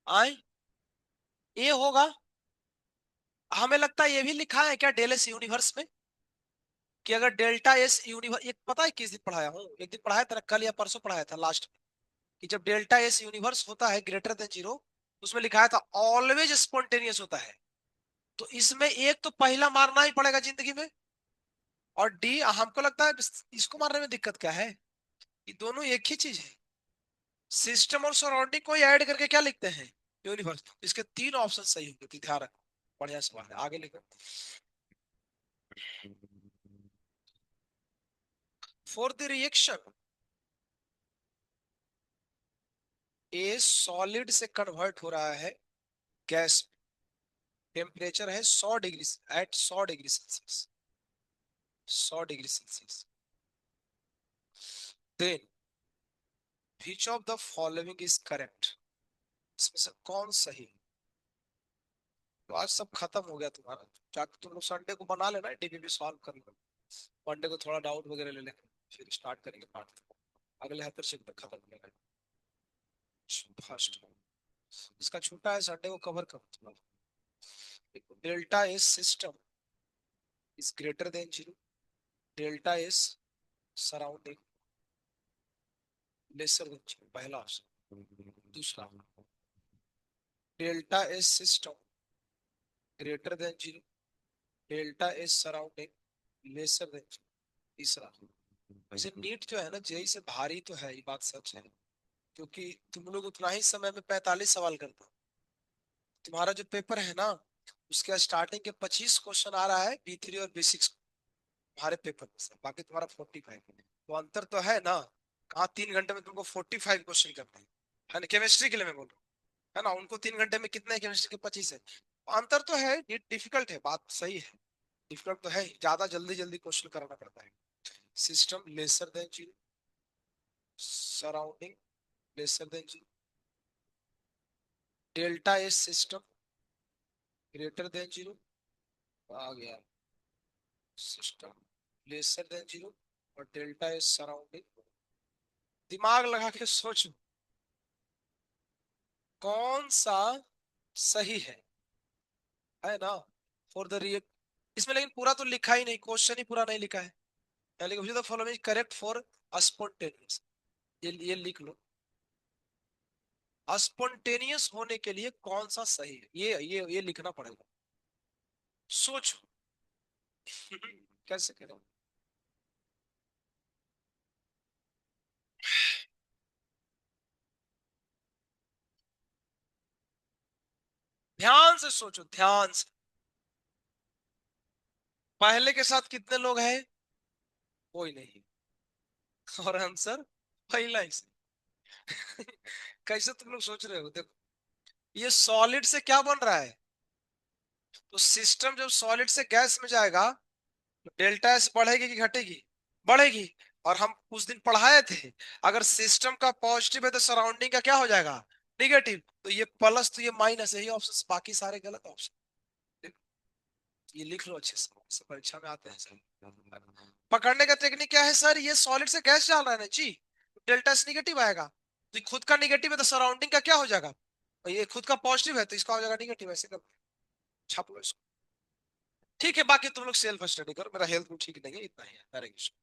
आए, ए होगा। हमें लगता है ये भी लिखा है क्या डेल एस यूनिवर्स में, कि अगर डेल्टा एस यूनिवर्स, एक पता है किस दिन पढ़ाया हूँ, एक दिन पढ़ाया था, कल या परसों पढ़ाया था लास्ट, कि जब डेल्टा एस यूनिवर्स होता है ग्रेटर देन जीरो, उसमें लिखा था ऑलवेज स्पॉन्टेनियस होता है। तो इसमें एक तो पहला मारना ही पड़ेगा जिंदगी में, और डी हमको लगता है इसको मारने में दिक्कत क्या है, ये दोनों एक ही चीज है। सिस्टम और सराउंडिंग को ऐड करके क्या लिखते हैं, यूनिवर्स। इसके तीन ऑप्शन सही होंगे, तो ध्यान रखो। बढ़िया सवाल है, आगे लिखो। For the reaction A solid से कन्वर्ट हो रहा है गैस, टेम्परेचर है 100 degree, at 100 degree Celsius, 100 degree Celsius, then which of the following is correct, इसमें से कौन सही है? तो आज सब खत्म हो गया तुम्हारा, जाकर तुम लोग संडे को बना लेना, डीपीपी सॉल्व कर लो, मंडे को थोड़ा डाउट वगैरह ले लेंगे, फिर स्टार्ट करेंगे पार्ट, अगले हफ्ते से खत्म हो जाएगा फर्स्ट। इसका छोटा है, संडे को कवर करो। Delta is system is greater than zero, delta S surrounding lesser than zero, पहला ऑप्शन। दूसरा, delta S system greater than zero, delta S surrounding lesser than zero. तीसरा, वैसे नीट जो है ना जेई से भारी तो है, ये बात सच है, क्योंकि तुम लोग उतना ही समय में 45 सवाल करते हो। तुम्हारा जो पेपर है ना, उसके स्टार्टिंग के 25 क्वेश्चन आ रहा है B3 और B6 तुम्हारे पेपर में से, बाकी तुम्हारा 45। तो अंतर तो है ना, कहाँ 3 घंटे में तुमको 45 क्वेश्चन करते हैं, है ना, केमिस्ट्री के लिए मैं बोल रहा हूँ, है ना, उनको 3 घंटे में कितने केमिस्ट्री के 25 है। अंतर तो है, ये डिफिकल्ट है, बात सही है, डिफिकल्ट तो है ही, ज्यादा जल्दी जल्दी क्वेश्चन कराना पड़ता है। System lesser than zero, surrounding lesser than zero, delta S system greater than zero, आ गया सिस्टम लेसर देन जीरो, और डेल्टा एस सराउंडिंग। दिमाग लगा के सोचो कौन सा सही है ना, फॉर द रियल। इसमें लेकिन पूरा तो लिखा ही नहीं, क्वेश्चन ही पूरा नहीं लिखा है। लेकिन the following correct for spontaneous, ये लिख लो, स्पॉन्टेनियस होने के लिए कौन सा सही है, ये लिखना पड़ेगा। सोचो। कैसे करें। ध्यान से सोचो, ध्यान से। पहले के साथ कितने लोग हैं? कोई नहीं। और आंसर पहला ही से। कैसे तुम लोग सोच रहे हो, देखो, ये सॉलिड से क्या बन रहा है, तो सिस्टम जब सॉलिड से गैस में जाएगा तो डेल्टा एस बढ़ेगी कि घटेगी? बढ़ेगी। और हम उस दिन पढ़ाए थे, अगर सिस्टम का पॉजिटिव है तो सराउंडिंग का क्या हो जाएगा? निगेटिव। तो ये प्लस तो ये माइनस, यही ऑप्शन, बाकी सारे गलत ऑप्शन। ये लिख लो अच्छे से परीक्षा में आते हैं सर। पकड़ने का टेक्निक क्या है सर, ये सॉलिड से गैस डाल रहा है ना जी, डेल्टा एस निगेटिव आएगा, तो ये खुद का निगेटिव है तो सराउंडिंग का क्या हो जाएगा? और ये खुद का पॉजिटिव है तो इसका हो जाएगा निगेटिव, ऐसे कर छाप लो इसको। ठीक है, बाकी तुम लोग सेल्फ स्टडी करो, मेरा हेल्थ भी ठीक नहीं है, इतना ही है, हरे कृष्ण।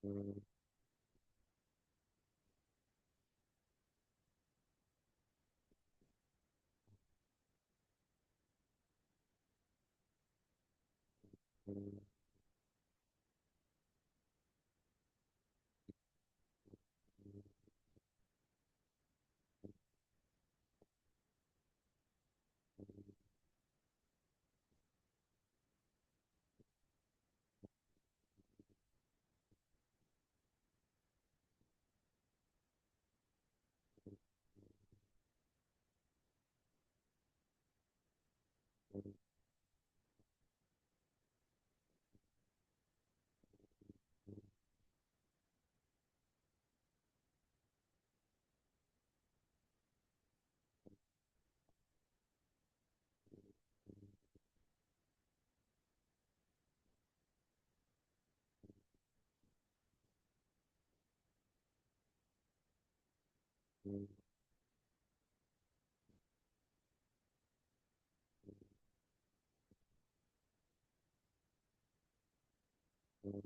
हम्म, हम्म, हम्म, हम्म,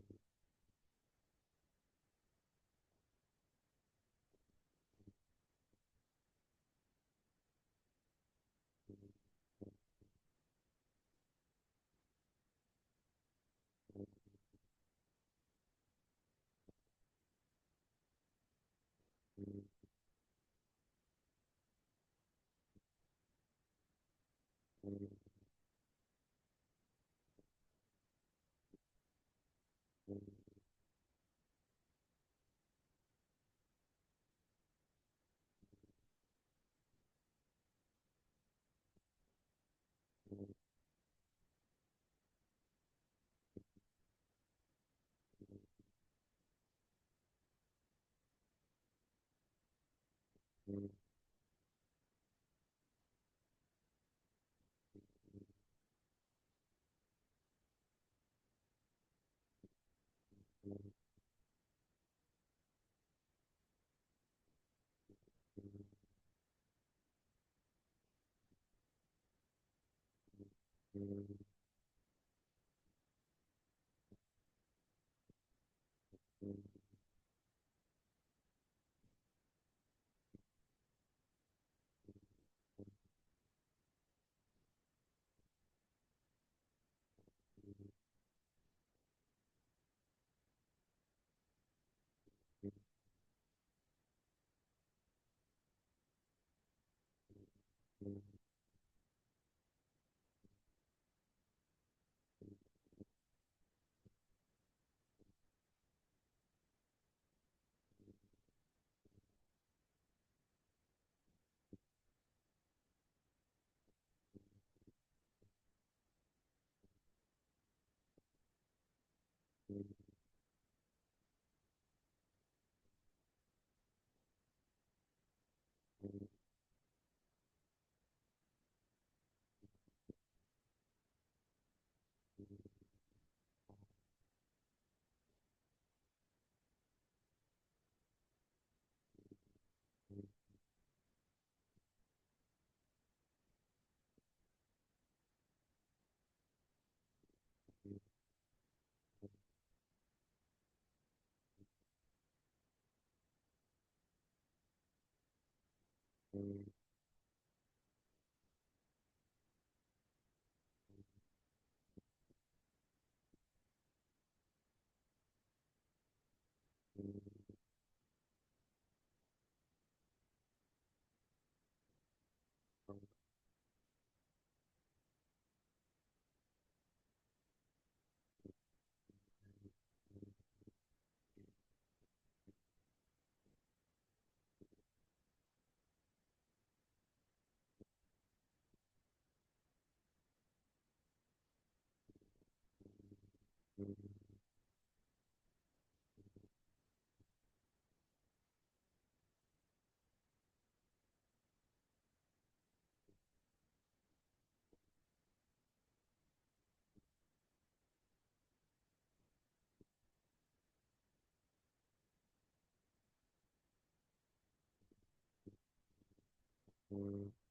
हम्म, हम्म, हम्म, हम्म।